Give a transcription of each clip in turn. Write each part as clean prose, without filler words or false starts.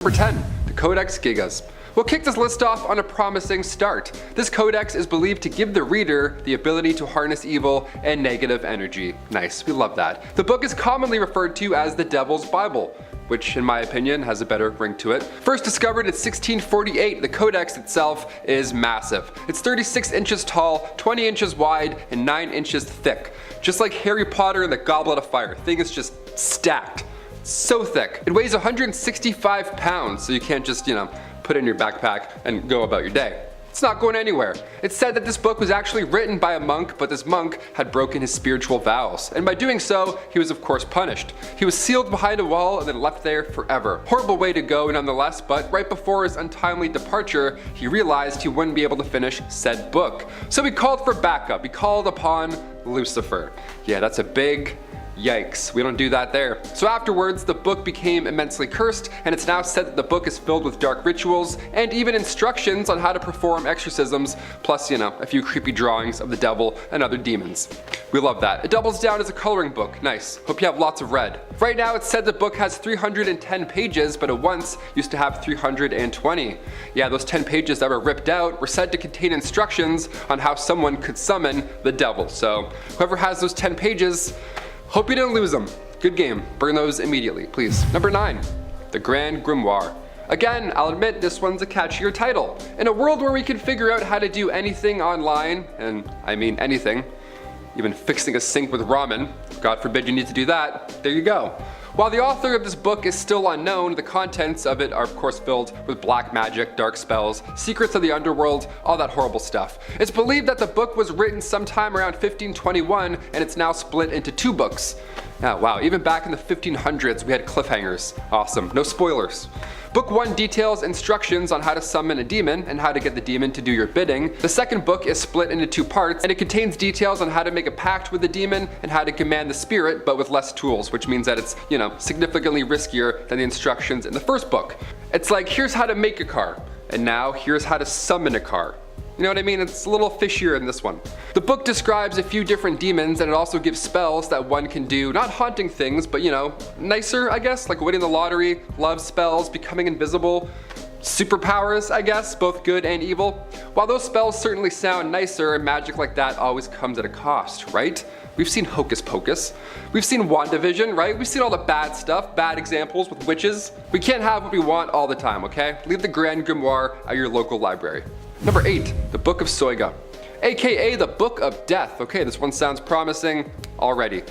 Number 10, the Codex Gigas. We'll kick this list off on a promising start. This codex is believed to give the reader the ability to harness evil and negative energy. Nice, we love that. The book is commonly referred to as the Devil's Bible, which in my opinion has a better ring to it. First discovered in 1648, the codex itself is massive. It's 36 inches tall, 20 inches wide, and 9 inches thick. Just like Harry Potter and the Goblet of Fire. Thing is just stacked. So thick. It weighs 165 pounds, so you can't just, put it in your backpack and go about your day. It's not going anywhere. It's said that this book was actually written by a monk, but this monk had broken his spiritual vows. And by doing so, he was of course punished. He was sealed behind a wall and then left there forever. Horrible way to go nonetheless, but right before his untimely departure, he realized he wouldn't be able to finish said book. So he called for backup. He called upon Lucifer. Yeah, that's a big yikes, we don't do that there. So afterwards, the book became immensely cursed, and it's now said that the book is filled with dark rituals and even instructions on how to perform exorcisms, plus, a few creepy drawings of the devil and other demons. We love that. It doubles down as a coloring book. Nice. Hope you have lots of red. Right now, it's said the book has 310 pages, but it once used to have 320. Yeah, those 10 pages that were ripped out were said to contain instructions on how someone could summon the devil. So whoever has those 10 pages, hope you didn't lose them. Good game. Burn those immediately, please. Number 9, the Grand Grimoire. Again, I'll admit this one's a catchier title. In a world where we can figure out how to do anything online, and I mean anything, even fixing a sink with ramen, God forbid you need to do that, there you go. While the author of this book is still unknown, the contents of it are of course filled with black magic, dark spells, secrets of the underworld, all that horrible stuff. It's believed that the book was written sometime around 1521 and it's now split into 2 books. Oh, wow, even back in the 1500s we had cliffhangers. Awesome, no spoilers. Book 1 details instructions on how to summon a demon and how to get the demon to do your bidding. The second book is split into 2 parts, and it contains details on how to make a pact with the demon and how to command the spirit, but with less tools, which means that it's, significantly riskier than the instructions in the first book. It's like, here's how to make a car, and now here's how to summon a car. You know what I mean? It's a little fishier in this one. The book describes a few different demons, and it also gives spells that one can do, not haunting things, but nicer, I guess, like winning the lottery, love spells, becoming invisible, superpowers, I guess, both good and evil. While those spells certainly sound nicer, magic like that always comes at a cost, right? We've seen Hocus Pocus. We've seen WandaVision, right? We've seen all the bad stuff, bad examples with witches. We can't have what we want all the time, okay? Leave the Grand Grimoire at your local library. Number 8, the Book of Soyga, aka the Book of Death. Okay, this one sounds promising already.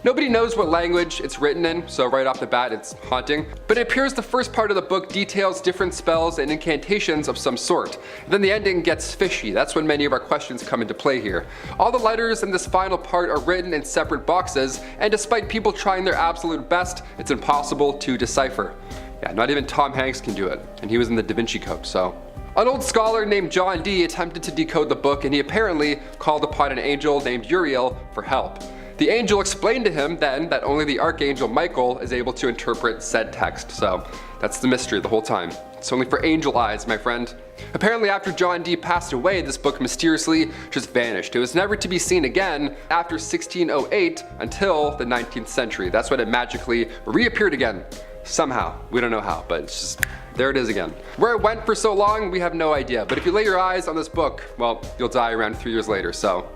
Nobody knows what language it's written in, so right off the bat it's haunting. But it appears the first part of the book details different spells and incantations of some sort. And then the ending gets fishy. That's when many of our questions come into play here. All the letters in this final part are written in separate boxes, and despite people trying their absolute best, it's impossible to decipher. Yeah, not even Tom Hanks can do it, and he was in the Da Vinci Code, so. An old scholar named John Dee attempted to decode the book, and he apparently called upon an angel named Uriel for help. The angel explained to him then that only the archangel Michael is able to interpret said text, so that's the mystery the whole time. It's only for angel eyes, my friend. Apparently after John Dee passed away, this book mysteriously just vanished. It was never to be seen again after 1608 until the 19th century. That's when it magically reappeared again. Somehow. We don't know how, but it's just, there it is again. Where it went for so long, we have no idea. But if you lay your eyes on this book, well, you'll die around 3 years later, so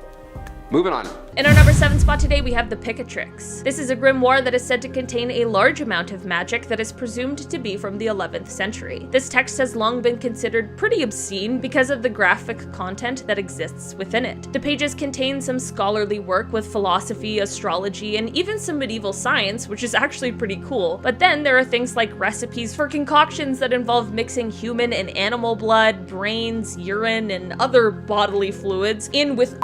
moving on. In our number 7 spot today, we have the Picatrix. This is a grimoire that is said to contain a large amount of magic that is presumed to be from the 11th century. This text has long been considered pretty obscene because of the graphic content that exists within it. The pages contain some scholarly work with philosophy, astrology, and even some medieval science, which is actually pretty cool. But then there are things like recipes for concoctions that involve mixing human and animal blood, brains, urine, and other bodily fluids in with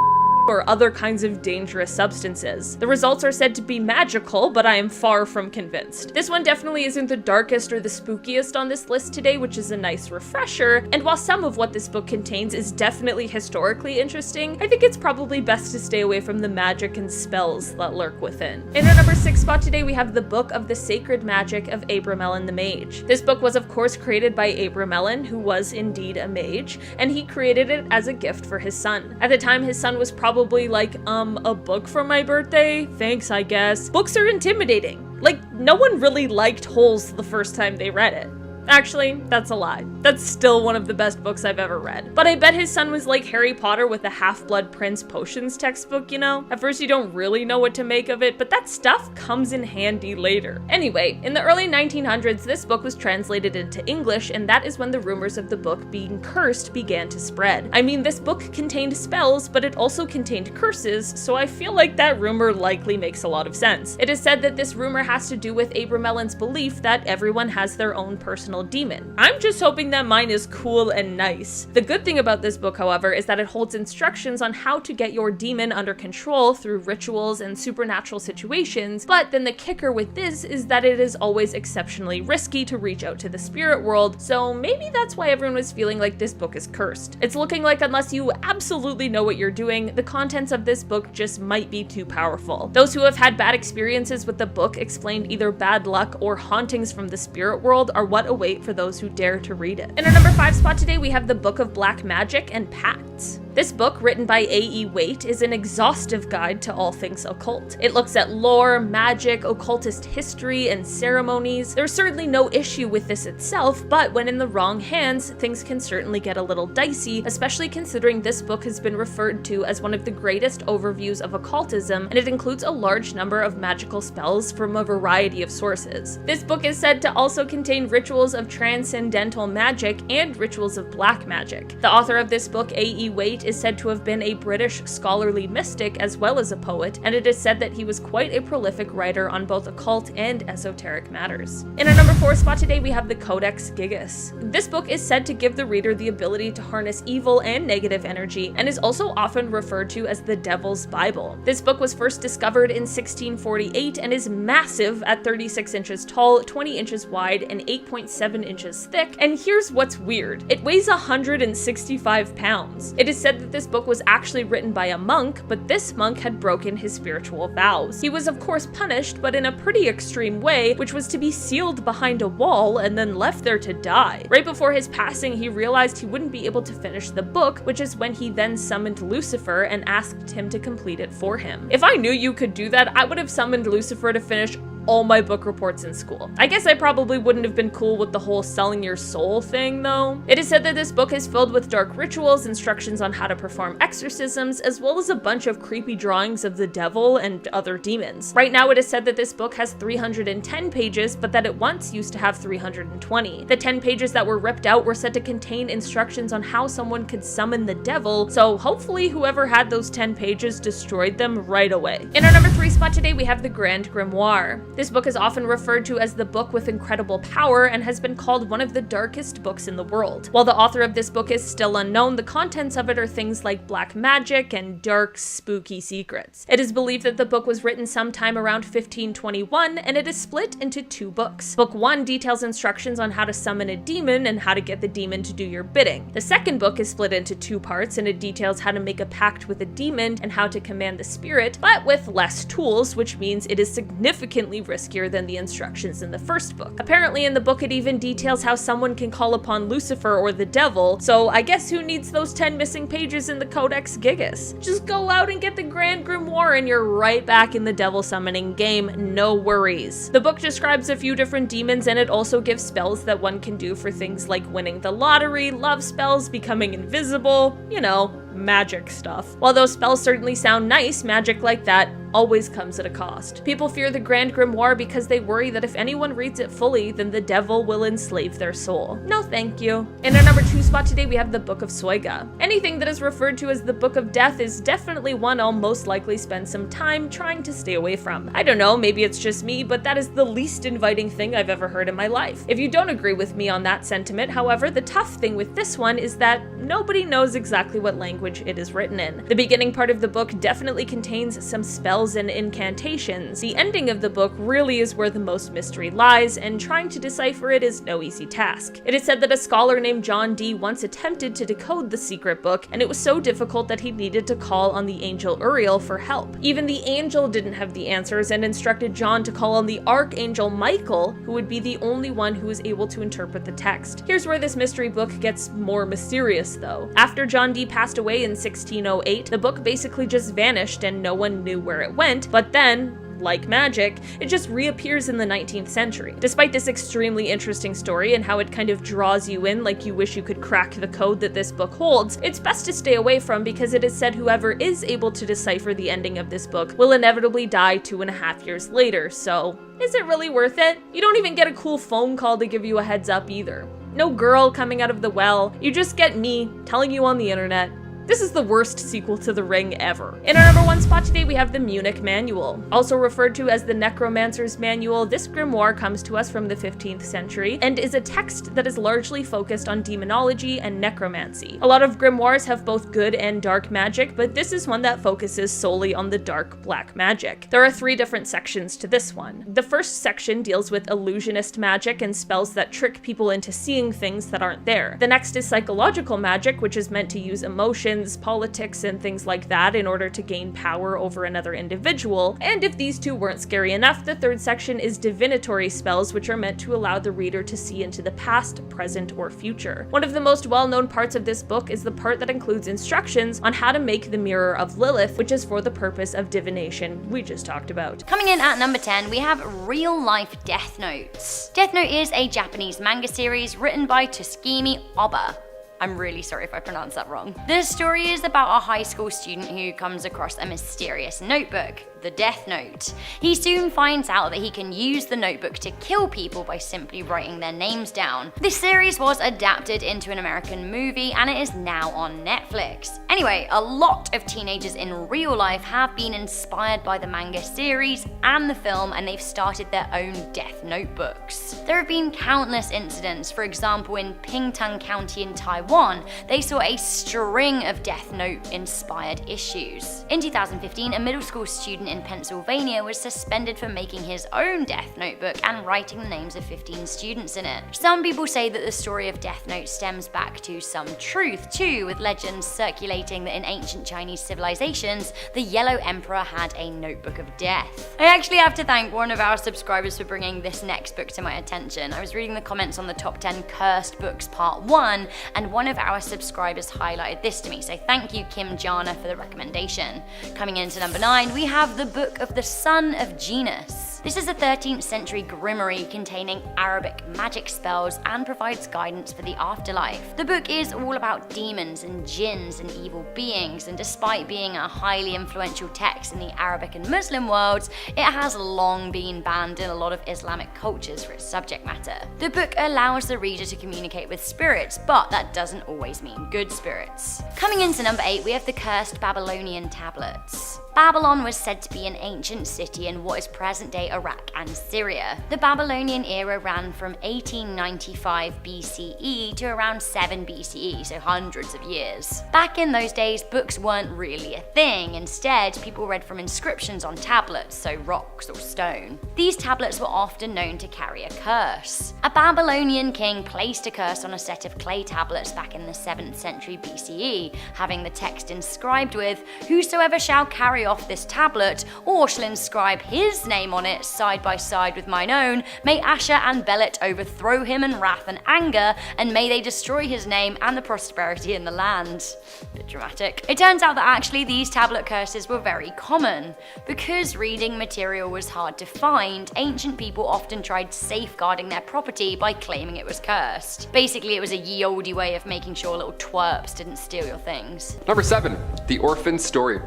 or other kinds of dangerous substances. The results are said to be magical, but I am far from convinced. This one definitely isn't the darkest or the spookiest on this list today, which is a nice refresher, and while some of what this book contains is definitely historically interesting, I think it's probably best to stay away from the magic and spells that lurk within. In our number 6 spot today, we have the Book of the Sacred Magic of Abramelin the Mage. This book was of course created by Abramelin, who was indeed a mage, and he created it as a gift for his son. At the time, his son was probably like, a book for my birthday? Thanks, I guess. Books are intimidating. Like, no one really liked Holes the first time they read it. Actually, that's a lie. That's still one of the best books I've ever read. But I bet his son was like Harry Potter with a Half-Blood Prince potions textbook, you know? At first you don't really know what to make of it, but that stuff comes in handy later. Anyway, in the early 1900s, this book was translated into English, and that is when the rumors of the book being cursed began to spread. I mean, this book contained spells, but it also contained curses, so I feel like that rumor likely makes a lot of sense. It is said that this rumor has to do with Abram Ellen's belief that everyone has their own personal demon. I'm just hoping that mine is cool and nice. The good thing about this book, however, is that it holds instructions on how to get your demon under control through rituals and supernatural situations, but then the kicker with this is that it is always exceptionally risky to reach out to the spirit world, so maybe that's why everyone was feeling like this book is cursed. It's looking like unless you absolutely know what you're doing, the contents of this book just might be too powerful. Those who have had bad experiences with the book explained either bad luck or hauntings from the spirit world are what await for those who dare to read it. In our number 5 spot today, we have the Book of Black Magic and Pacts. This book, written by A.E. Waite, is an exhaustive guide to all things occult. It looks at lore, magic, occultist history, and ceremonies. There's certainly no issue with this itself, but when in the wrong hands, things can certainly get a little dicey, especially considering this book has been referred to as one of the greatest overviews of occultism, and it includes a large number of magical spells from a variety of sources. This book is said to also contain rituals of transcendental magic and rituals of black magic. The author of this book, A.E. Waite, is said to have been a British scholarly mystic as well as a poet, and it is said that he was quite a prolific writer on both occult and esoteric matters. In our number 4 spot today, we have the Codex Gigas. This book is said to give the reader the ability to harness evil and negative energy, and is also often referred to as the Devil's Bible. This book was first discovered in 1648 and is massive at 36 inches tall, 20 inches wide, and 8.7 inches thick, and here's what's weird. It weighs 165 pounds. It is said that this book was actually written by a monk, but this monk had broken his spiritual vows. He was of course punished, but in a pretty extreme way, which was to be sealed behind a wall and then left there to die. Right before his passing, he realized he wouldn't be able to finish the book, which is when he then summoned Lucifer and asked him to complete it for him. If I knew you could do that, I would have summoned Lucifer to finish all my book reports in school. I guess I probably wouldn't have been cool with the whole selling your soul thing though. It is said that this book is filled with dark rituals, instructions on how to perform exorcisms, as well as a bunch of creepy drawings of the devil and other demons. Right now it is said that this book has 310 pages, but that it once used to have 320. The 10 pages that were ripped out were said to contain instructions on how someone could summon the devil, so hopefully whoever had those 10 pages destroyed them right away. In our number 3 spot today, we have the Grand Grimoire. This book is often referred to as the book with incredible power and has been called one of the darkest books in the world. While the author of this book is still unknown, the contents of it are things like black magic and dark, spooky secrets. It is believed that the book was written sometime around 1521, and it is split into 2 books. Book 1 details instructions on how to summon a demon and how to get the demon to do your bidding. The second book is split into 2 parts, and it details how to make a pact with a demon and how to command the spirit, but with less tools, which means it is significantly riskier than the instructions in the first book. Apparently in the book it even details how someone can call upon Lucifer or the devil, so I guess who needs those 10 missing pages in the Codex Gigas? Just go out and get the Grand Grimoire and you're right back in the devil summoning game, no worries. The book describes a few different demons, and it also gives spells that one can do for things like winning the lottery, love spells, becoming invisible, you know, magic stuff. While those spells certainly sound nice, magic like that always comes at a cost. People fear the Grand Grimoire because they worry that if anyone reads it fully, then the devil will enslave their soul. No thank you. In our number 2 spot today, we have the Book of Soyga. Anything that is referred to as the Book of Death is definitely one I'll most likely spend some time trying to stay away from. I don't know, maybe it's just me, but that is the least inviting thing I've ever heard in my life. If you don't agree with me on that sentiment, however, the tough thing with this one is that nobody knows exactly what language it is written in. The beginning part of the book definitely contains some spells and incantations. The ending of the book really is where the most mystery lies, and trying to decipher it is no easy task. It is said that a scholar named John Dee once attempted to decode the secret book, and it was so difficult that he needed to call on the angel Uriel for help. Even the angel didn't have the answers and instructed John to call on the archangel Michael, who would be the only one who was able to interpret the text. Here's where this mystery book gets more mysterious though. After John Dee passed away in 1608, the book basically just vanished and no one knew where it went, but then like magic, it just reappears in the 19th century. Despite this extremely interesting story and how it kind of draws you in like you wish you could crack the code that this book holds, it's best to stay away from because it is said whoever is able to decipher the ending of this book will inevitably die 2.5 years later, so is it really worth it? You don't even get a cool phone call to give you a heads up either. No girl coming out of the well, you just get me telling you on the internet. This is the worst sequel to The Ring ever. In our number 1 spot today, we have the Voynich Manual. Also referred to as the Necromancer's Manual, this grimoire comes to us from the 15th century and is a text that is largely focused on demonology and necromancy. A lot of grimoires have both good and dark magic, but this is one that focuses solely on the dark black magic. There are 3 different sections to this one. The first section deals with illusionist magic and spells that trick people into seeing things that aren't there. The next is psychological magic, which is meant to use emotions, politics, and things like that in order to gain power over another individual. And if these two weren't scary enough, the third section is divinatory spells, which are meant to allow the reader to see into the past, present, or future. One of the most well-known parts of this book is the part that includes instructions on how to make the Mirror of Lilith, which is for the purpose of divination we just talked about. Coming in at number 10, we have Real Life Death Notes. Death Note is a Japanese manga series written by Toshimi Oba. I'm really sorry if I pronounced that wrong. The story is about a high school student who comes across a mysterious notebook, the Death Note. He soon finds out that he can use the notebook to kill people by simply writing their names down. This series was adapted into an American movie and it is now on Netflix. Anyway, a lot of teenagers in real life have been inspired by the manga series and the film, and they've started their own Death Notebooks. There have been countless incidents. For example, in Pingtung County in Taiwan, they saw a string of Death Note inspired issues. In 2015, a middle school student in Pennsylvania was suspended for making his own Death Notebook and writing the names of 15 students in it. Some people say that the story of Death Note stems back to some truth too, with legends circulating that in ancient Chinese civilizations, the Yellow Emperor had a notebook of death. I actually have to thank one of our subscribers for bringing this next book to my attention. I was reading the comments on the top 10 cursed books part 1, and one of our subscribers highlighted this to me, so thank you Kim Jana for the recommendation. Coming into number 9, we have the Book of the Son of Genus. This is a 13th century grimoire containing Arabic magic spells and provides guidance for the afterlife. The book is all about demons and jinns and evil beings, and despite being a highly influential text in the Arabic and Muslim worlds, it has long been banned in a lot of Islamic cultures for its subject matter. The book allows the reader to communicate with spirits, but that doesn't always mean good spirits. Coming into number 8, we have the Cursed Babylonian Tablets. Babylon was said to be an ancient city in what is present-day Iraq and Syria. The Babylonian era ran from 1895 BCE to around 7 BCE, so hundreds of years. Back in those days, books weren't really a thing. Instead, people read from inscriptions on tablets, so rocks or stone. These tablets were often known to carry a curse. A Babylonian king placed a curse on a set of clay tablets back in the 7th century BCE, having the text inscribed with, "Whosoever shall carry off this tablet, or shall inscribe his name on it side by side with mine own, may Asher and Belet overthrow him in wrath and anger, and may they destroy his name and the prosperity in the land." Bit dramatic. It turns out that actually these tablet curses were very common. Because reading material was hard to find, ancient people often tried safeguarding their property by claiming it was cursed. Basically, it was a ye olde way of making sure little twerps didn't steal your things. Number 7, The Orphan Story.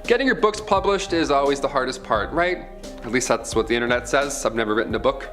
Getting your books published is always the hardest part, right? At least that's what the internet says. I've never written a book.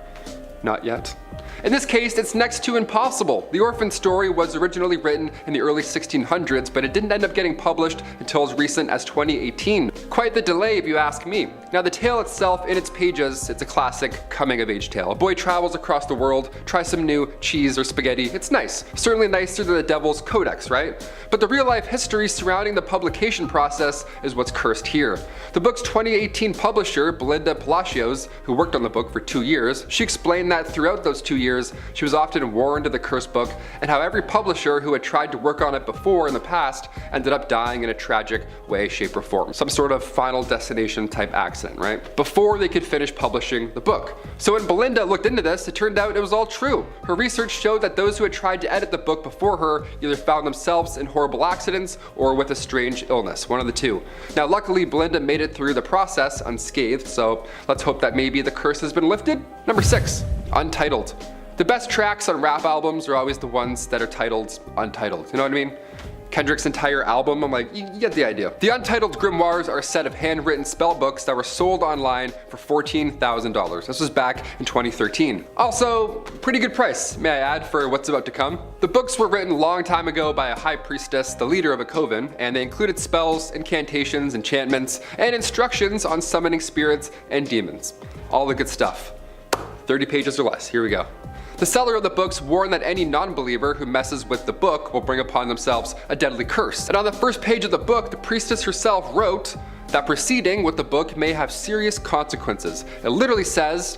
Not yet. In this case, it's next to impossible. The Orphan Story was originally written in the early 1600s, but it didn't end up getting published until as recent as 2018. Quite the delay if you ask me. Now the tale itself, in its pages, it's a classic coming-of-age tale. A boy travels across the world, tries some new cheese or spaghetti. It's nice. Certainly nicer than the Devil's Codex, right? But the real-life history surrounding the publication process is what's cursed here. The book's 2018 publisher, Belinda Palacios, who worked on the book for 2 years, she explained that throughout those 2 years, readers, she was often warned of the cursed book, and how every publisher who had tried to work on it before in the past ended up dying in a tragic way, shape, or form. Some sort of Final Destination type accident, right? Before they could finish publishing the book. So when Belinda looked into this, it turned out it was all true. Her research showed that those who had tried to edit the book before her either found themselves in horrible accidents or with a strange illness, one of the two. Now luckily Belinda made it through the process unscathed, so let's hope that maybe the curse has been lifted. Number 6, Untitled. The best tracks on rap albums are always the ones that are titled Untitled, you know what I mean? Kendrick's entire album, I'm like, you get the idea. The Untitled Grimoires are a set of handwritten spell books that were sold online for $14,000. This was back in 2013. Also, pretty good price, may I add, for what's about to come. The books were written a long time ago by a high priestess, the leader of a coven, and they included spells, incantations, enchantments, and instructions on summoning spirits and demons. All the good stuff. 30 pages or less, here we go. The seller of the books warned that any non-believer who messes with the book will bring upon themselves a deadly curse. And on the first page of the book, the priestess herself wrote that proceeding with the book may have serious consequences. It literally says,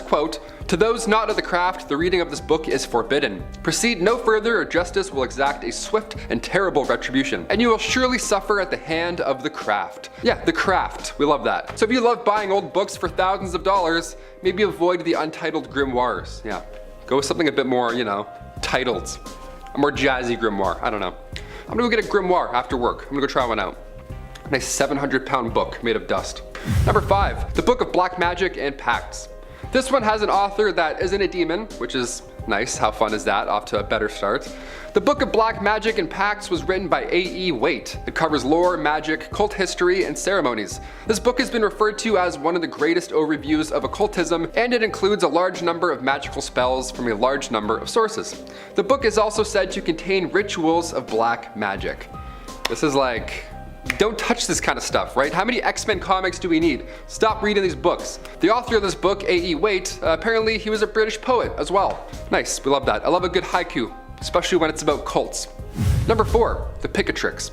quote, "To those not of the craft, the reading of this book is forbidden. Proceed no further or justice will exact a swift and terrible retribution, and you will surely suffer at the hand of the craft." Yeah, the craft, we love that. So if you love buying old books for thousands of dollars, maybe avoid the Untitled Grimoires. Yeah, go with something a bit more, you know, titled. A more jazzy grimoire, I don't know. I'm gonna go get a grimoire after work. I'm gonna go try one out. Nice 700-pound book made of dust. Number 5, The Book of Black Magic and Pacts. This one has an author that isn't a demon, which is nice. How fun is that? Off to a better start. The Book of Black Magic and Pacts was written by A.E. Waite. It covers lore, magic, cult history, and ceremonies. This book has been referred to as one of the greatest overviews of occultism, and it includes a large number of magical spells from a large number of sources. The book is also said to contain rituals of black magic. This is like, don't touch this kind of stuff, right? How many X-Men comics do we need? Stop reading these books. The author of this book, A.E. Waite, apparently he was a British poet as well. Nice, we love that. I love a good haiku, especially when it's about cults. Number 4, The Picatrix.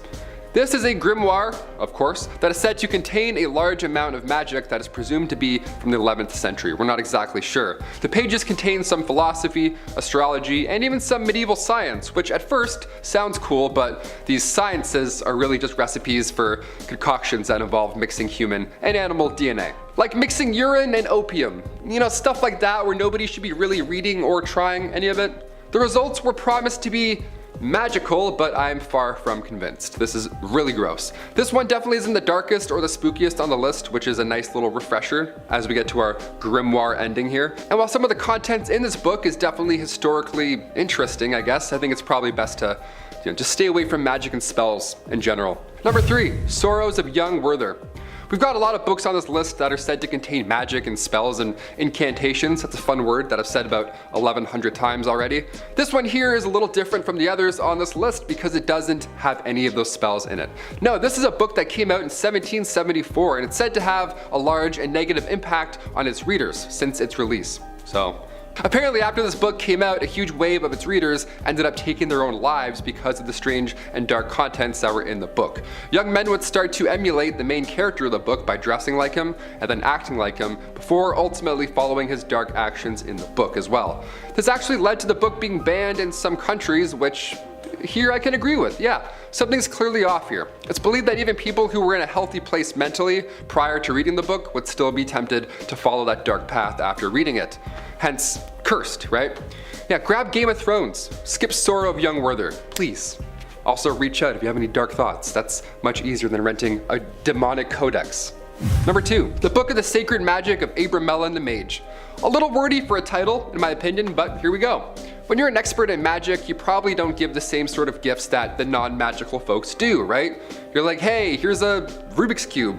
This is a grimoire, of course, that is said to contain a large amount of magic that is presumed to be from the 11th century. We're not exactly sure. The pages contain some philosophy, astrology, and even some medieval science, which at first sounds cool, but these sciences are really just recipes for concoctions that involve mixing human and animal DNA. Like mixing urine and opium. You know, stuff like that where nobody should be really reading or trying any of it. The results were promised to be magical, but I'm far from convinced. This is really gross. This one definitely isn't the darkest or the spookiest on the list, which is a nice little refresher as we get to our grimoire ending here. And while some of the contents in this book is definitely historically interesting, I guess, I think it's probably best to just stay away from magic and spells in general. Number 3, Sorrows of Young Werther. We've got a lot of books on this list that are said to contain magic and spells and incantations. That's a fun word that I've said about 1,100 times already. This one here is a little different from the others on this list because it doesn't have any of those spells in it. No, this is a book that came out in 1774 and it's said to have a large and negative impact on its readers since its release. So apparently after this book came out, a huge wave of its readers ended up taking their own lives because of the strange and dark contents that were in the book. Young men would start to emulate the main character of the book by dressing like him and then acting like him before ultimately following his dark actions in the book as well. This actually led to the book being banned in some countries, which here I can agree with. Yeah, something's clearly off here. It's believed that even people who were in a healthy place mentally prior to reading the book would still be tempted to follow that dark path after reading it. Hence, cursed, right? Yeah, grab Game of Thrones, skip Sorrow of Young Werther, please. Also reach out if you have any dark thoughts. That's much easier than renting a demonic codex. Number 2, The Book of the Sacred Magic of Abramelin the Mage. A little wordy for a title, in my opinion, but here we go. When you're an expert in magic, you probably don't give the same sort of gifts that the non-magical folks do, right? You're like, hey, here's a Rubik's Cube,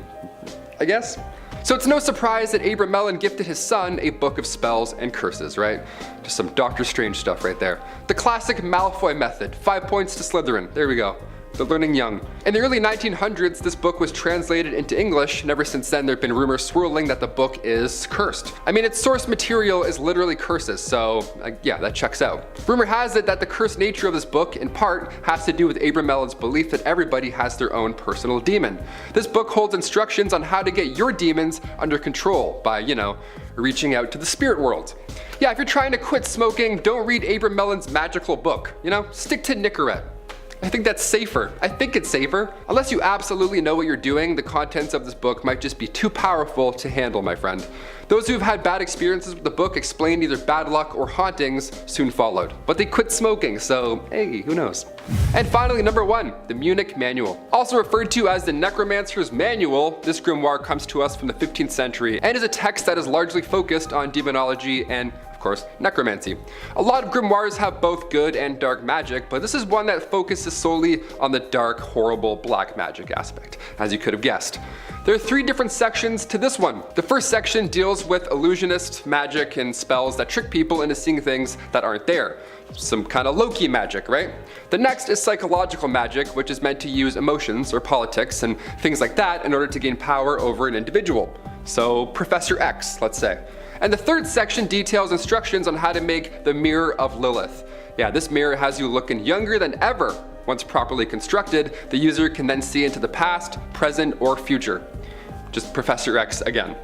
I guess? So it's no surprise that Abramelin gifted his son a book of spells and curses, right? Just some Doctor Strange stuff right there. The classic Malfoy method, 5 points to Slytherin, there we go. They're learning young. In the early 1900s, this book was translated into English, and ever since then there have been rumors swirling that the book is cursed. I mean, its source material is literally curses, so yeah, that checks out. Rumor has it that the cursed nature of this book, in part, has to do with Abramelin's belief that everybody has their own personal demon. This book holds instructions on how to get your demons under control by, reaching out to the spirit world. Yeah, if you're trying to quit smoking, don't read Abram Mellon's magical book. Stick to Nicorette. I think that's safer. I think it's safer. Unless you absolutely know what you're doing, the contents of this book might just be too powerful to handle, my friend. Those who've had bad experiences with the book explained either bad luck or hauntings soon followed. But they quit smoking, so hey, who knows? And finally, number 1, the Voynich Manual. Also referred to as the Necromancer's Manual, this grimoire comes to us from the 15th century and is a text that is largely focused on demonology and of course, necromancy. A lot of grimoires have both good and dark magic, but this is one that focuses solely on the dark, horrible, black magic aspect, as you could have guessed. There are 3 different sections to this one. The first section deals with illusionist magic and spells that trick people into seeing things that aren't there. Some kind of Loki magic, right? The next is psychological magic, which is meant to use emotions or politics and things like that in order to gain power over an individual. So Professor X, let's say. And the third section details instructions on how to make the Mirror of Lilith. Yeah, this mirror has you looking younger than ever. Once properly constructed, the user can then see into the past, present, or future. Just Professor X again.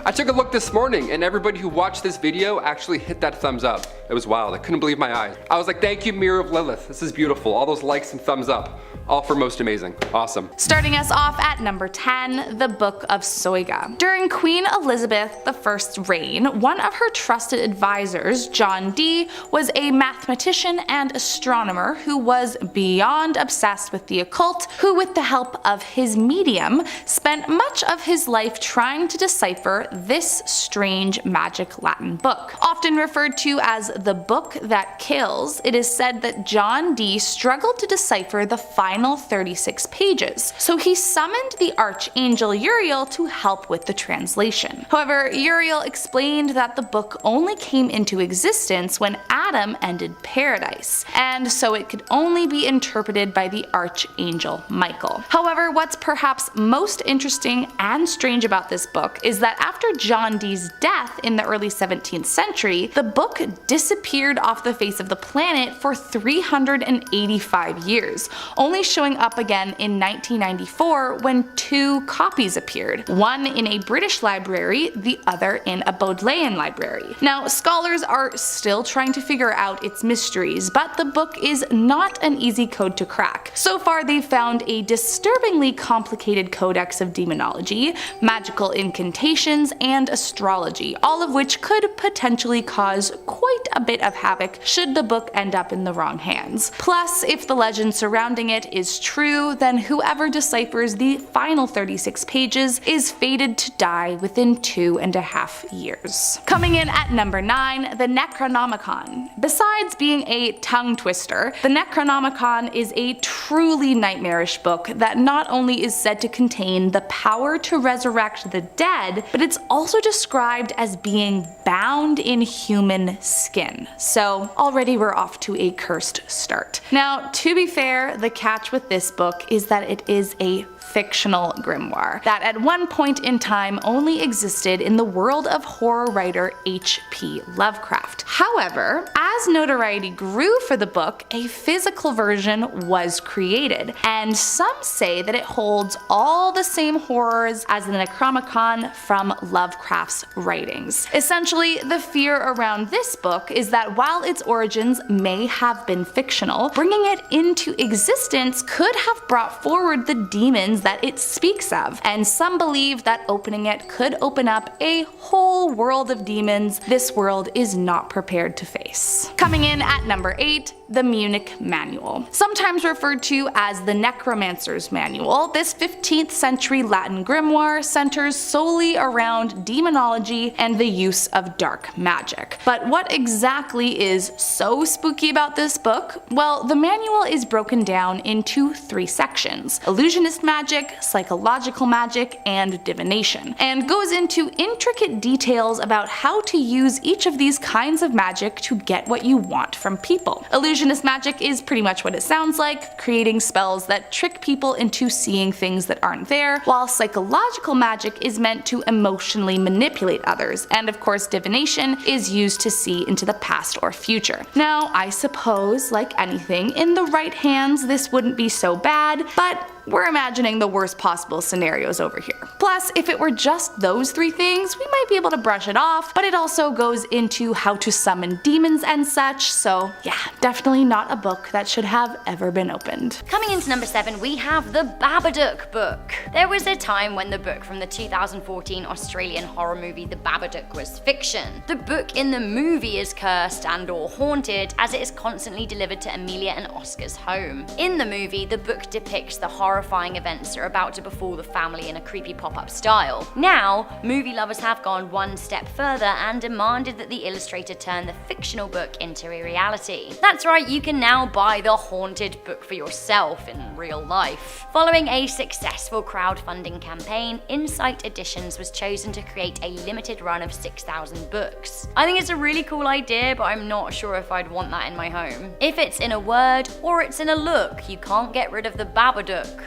I took a look this morning and everybody who watched this video actually hit that thumbs up. It was wild, I couldn't believe my eyes. I was like, thank you Mirror of Lilith, this is beautiful. All those likes and thumbs up. All for most amazing. Awesome. Starting us off at number 10, the Book of Soyga. During Queen Elizabeth I's reign, one of her trusted advisors, John Dee, was a mathematician and astronomer who was beyond obsessed with the occult, who with the help of his medium, spent much of his life trying to decipher this strange magic Latin book. Often referred to as the Book That Kills, it is said that John Dee struggled to decipher the final 36 pages, so he summoned the archangel Uriel to help with the translation. However, Uriel explained that the book only came into existence when Adam ended paradise, and so it could only be interpreted by the archangel Michael. However, what's perhaps most interesting and strange about this book is that after John Dee's death in the early 17th century, the book disappeared off the face of the planet for 385 years, only showing up again in 1994 when 2 copies appeared, one in a British library, the other in a Bodleian library. Now, scholars are still trying to figure out its mysteries, but the book is not an easy code to crack. So far, they've found a disturbingly complicated codex of demonology, magical incantations, and astrology, all of which could potentially cause quite a bit of havoc should the book end up in the wrong hands. Plus, if the legend surrounding it is true, then whoever deciphers the final 36 pages is fated to die within 2.5 years. Coming in at number 9, the Necronomicon. Besides being a tongue twister, the Necronomicon is a truly nightmarish book that not only is said to contain the power to resurrect the dead, but it's also described as being bound in human skin. So already we're off to a cursed start. Now, to be fair, the catch with this book is that it is a fictional grimoire that at one point in time only existed in the world of horror writer H.P. Lovecraft. However, as notoriety grew for the book, a physical version was created, and some say that it holds all the same horrors as the Necronomicon from Lovecraft's writings. Essentially, the fear around this book is that while its origins may have been fictional, bringing it into existence could have brought forward the demons that it speaks of, and some believe that opening it could open up a whole world of demons this world is not prepared to face. Coming in at number 8, the Voynich Manual. Sometimes referred to as the Necromancer's Manual, this 15th century Latin grimoire centers solely around demonology and the use of dark magic. But what exactly is so spooky about this book? Well, the manual is broken down into 3 sections: illusionist magic, psychological magic, and divination, and goes into intricate details about how to use each of these kinds of magic to get what you want from people. Illusionist magic is pretty much what it sounds like, creating spells that trick people into seeing things that aren't there, while psychological magic is meant to emotionally manipulate others, and of course divination is used to see into the past or future. Now, I suppose, like anything, in the right hands this wouldn't be so bad, but we're imagining the worst possible scenarios over here. Plus, if it were just those 3 things, we might be able to brush it off, but it also goes into how to summon demons and such, so yeah, definitely not a book that should have ever been opened. Coming into number 7, we have the Babadook book. There was a time when the book from the 2014 Australian horror movie The Babadook was fiction. The book in the movie is cursed and or haunted, as it is constantly delivered to Amelia and Oscar's home. In the movie, the book depicts the horrifying events that are about to befall the family in a creepy pop-up style. Now, movie lovers have gone one step further and demanded that the illustrator turn the fictional book into a reality. That's right, you can now buy the haunted book for yourself in real life. Following a successful crowdfunding campaign, Insight Editions was chosen to create a limited run of 6,000 books. I think it's a really cool idea, but I'm not sure if I'd want that in my home. If it's in a word or it's in a look, you can't get rid of the Babadook.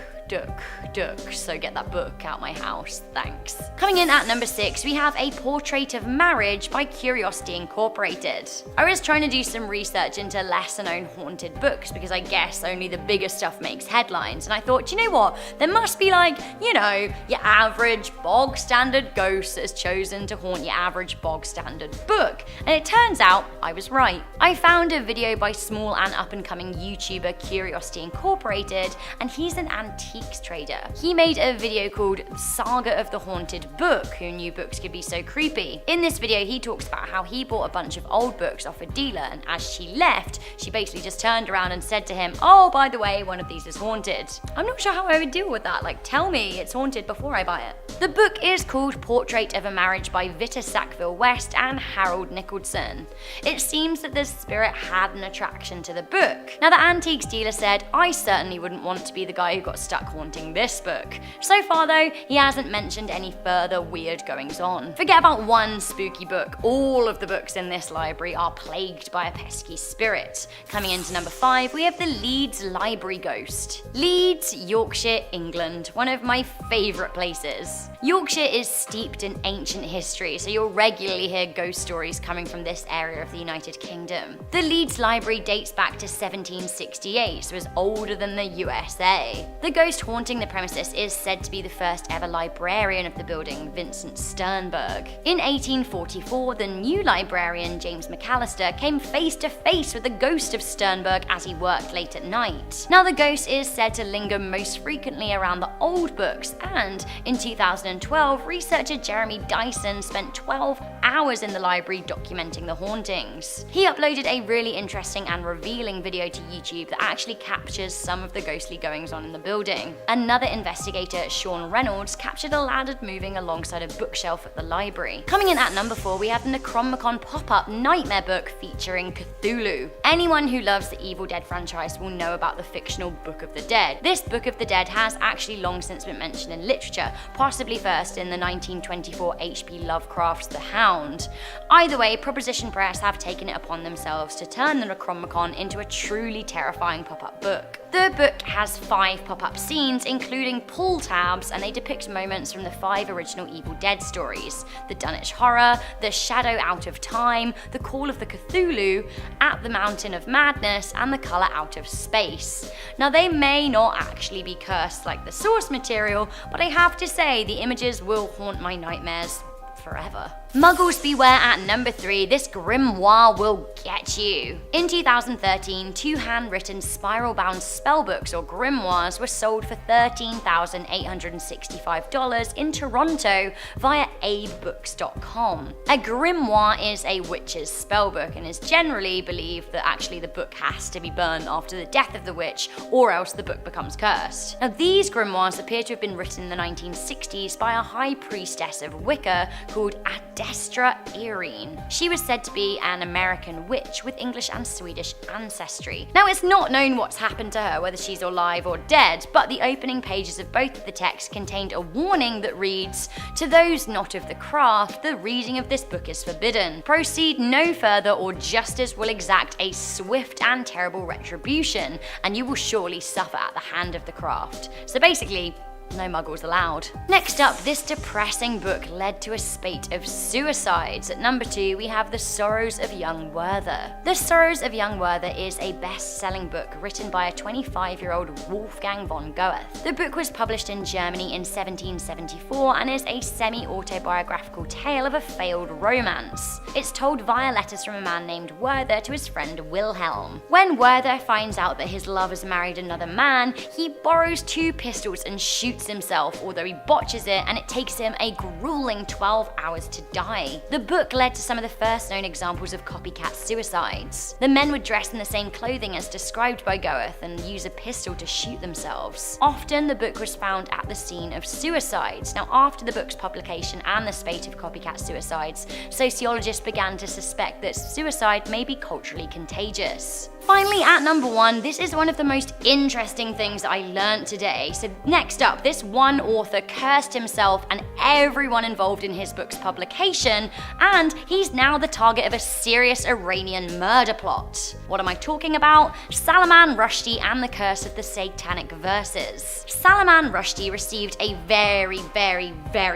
So get that book out my house, thanks. Coming in at number 6, we have A Portrait of Marriage by Curiosity Incorporated. I was trying to do some research into lesser known haunted books because I guess only the bigger stuff makes headlines, and I thought, you know what, there must be like, you know, your average bog standard ghost that has chosen to haunt your average bog standard book, and it turns out I was right. I found a video by small and up and coming YouTuber Curiosity Incorporated, and he's an antiques trader. He made a video called Saga of the Haunted Book, who knew books could be so creepy. In this video, he talks about how he bought a bunch of old books off a dealer, and as she left, she basically just turned around and said to him, oh, by the way, one of these is haunted. I'm not sure how I would deal with that, like tell me it's haunted before I buy it. The book is called Portrait of a Marriage by Vita Sackville West and Harold Nicholson. It seems that the spirit had an attraction to the book. Now the antiques dealer said, I certainly wouldn't want to be the guy who got stuck haunting this book. So far though, he hasn't mentioned any further weird goings on. Forget about one spooky book, all of the books in this library are plagued by a pesky spirit. Coming into number 5, we have the Leeds Library Ghost. Leeds, Yorkshire, England, one of my favourite places. Yorkshire is steeped in ancient history, so you'll regularly hear ghost stories coming from this area of the United Kingdom. The Leeds Library dates back to 1768, so it's older than the USA. The ghost haunting the premises is said to be the first ever librarian of the building, Vincent Sternberg. In 1844, the new librarian, James McAllister, came face to face with the ghost of Sternberg as he worked late at night. Now the ghost is said to linger most frequently around the old books, and in 2012, researcher Jeremy Dyson spent 12 hours in the library documenting the hauntings. He uploaded a really interesting and revealing video to YouTube that actually captures some of the ghostly goings on in the building. Another investigator, Sean Reynolds, captured a ladder moving alongside a bookshelf at the library. Coming in at number 4, we have the Necronomicon pop-up nightmare book featuring Cthulhu. Anyone who loves the Evil Dead franchise will know about the fictional Book of the Dead. This Book of the Dead has actually long since been mentioned in literature, possibly first in the 1924 H.P. Lovecraft's The Hound. Either way, Proposition Press have taken it upon themselves to turn the Necronomicon into a truly terrifying pop-up book. The book has 5 pop-up scenes, including pull tabs, and they depict moments from the 5 original Evil Dead stories: the Dunwich Horror, the Shadow Out of Time, the Call of the Cthulhu, At the Mountain of Madness, and the Color Out of Space. Now they may not actually be cursed like the source material, but I have to say the images will haunt my nightmares forever. Muggles beware at number 3, this grimoire will get you. In 2013, 2 handwritten spiral-bound spellbooks or grimoires were sold for $13,865 in Toronto via abebooks.com. A grimoire is a witch's spellbook and is generally believed that actually the book has to be burned after the death of the witch, or else the book becomes cursed. Now these grimoires appear to have been written in the 1960s by a high priestess of Wicca called Destra Irene. She was said to be an American witch with English and Swedish ancestry. Now it's not known what's happened to her, whether she's alive or dead, but the opening pages of both of the texts contained a warning that reads, "To those not of the craft, the reading of this book is forbidden. Proceed no further or justice will exact a swift and terrible retribution, and you will surely suffer at the hand of the craft." So basically, No muggles allowed. Next up, this depressing book led to a spate of suicides. At number 2, we have The Sorrows of Young Werther. The Sorrows of Young Werther is a best-selling book written by a 25-year-old Wolfgang von Goethe. The book was published in Germany in 1774 and is a semi-autobiographical tale of a failed romance. It's told via letters from a man named Werther to his friend Wilhelm. When Werther finds out that his love has married another man, he borrows 2 pistols and shoots himself, although he botches it and it takes him a grueling 12 hours to die. The book led to some of the first known examples of copycat suicides. The men would dress in the same clothing as described by Goethe and use a pistol to shoot themselves. Often the book was found at the scene of suicides. Now, after the book's publication and the spate of copycat suicides, sociologists began to suspect that suicide may be culturally contagious. Finally, at number 1, this is one of the most interesting things I learned today. So next up, this one author cursed himself and everyone involved in his book's publication, and he's now the target of a serious Iranian murder plot. What am I talking about? Salman Rushdie and the Curse of the Satanic Verses. Salman Rushdie received a very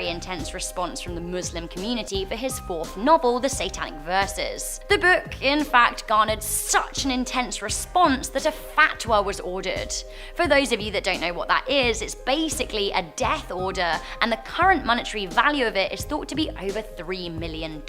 intense response from the Muslim community for his 4th novel, The Satanic Verses. The book, in fact, garnered such an intense response that a fatwa was ordered. For those of you that don't know what that is, it's basically a death order, and the current monetary value of it is thought to be over $3 million.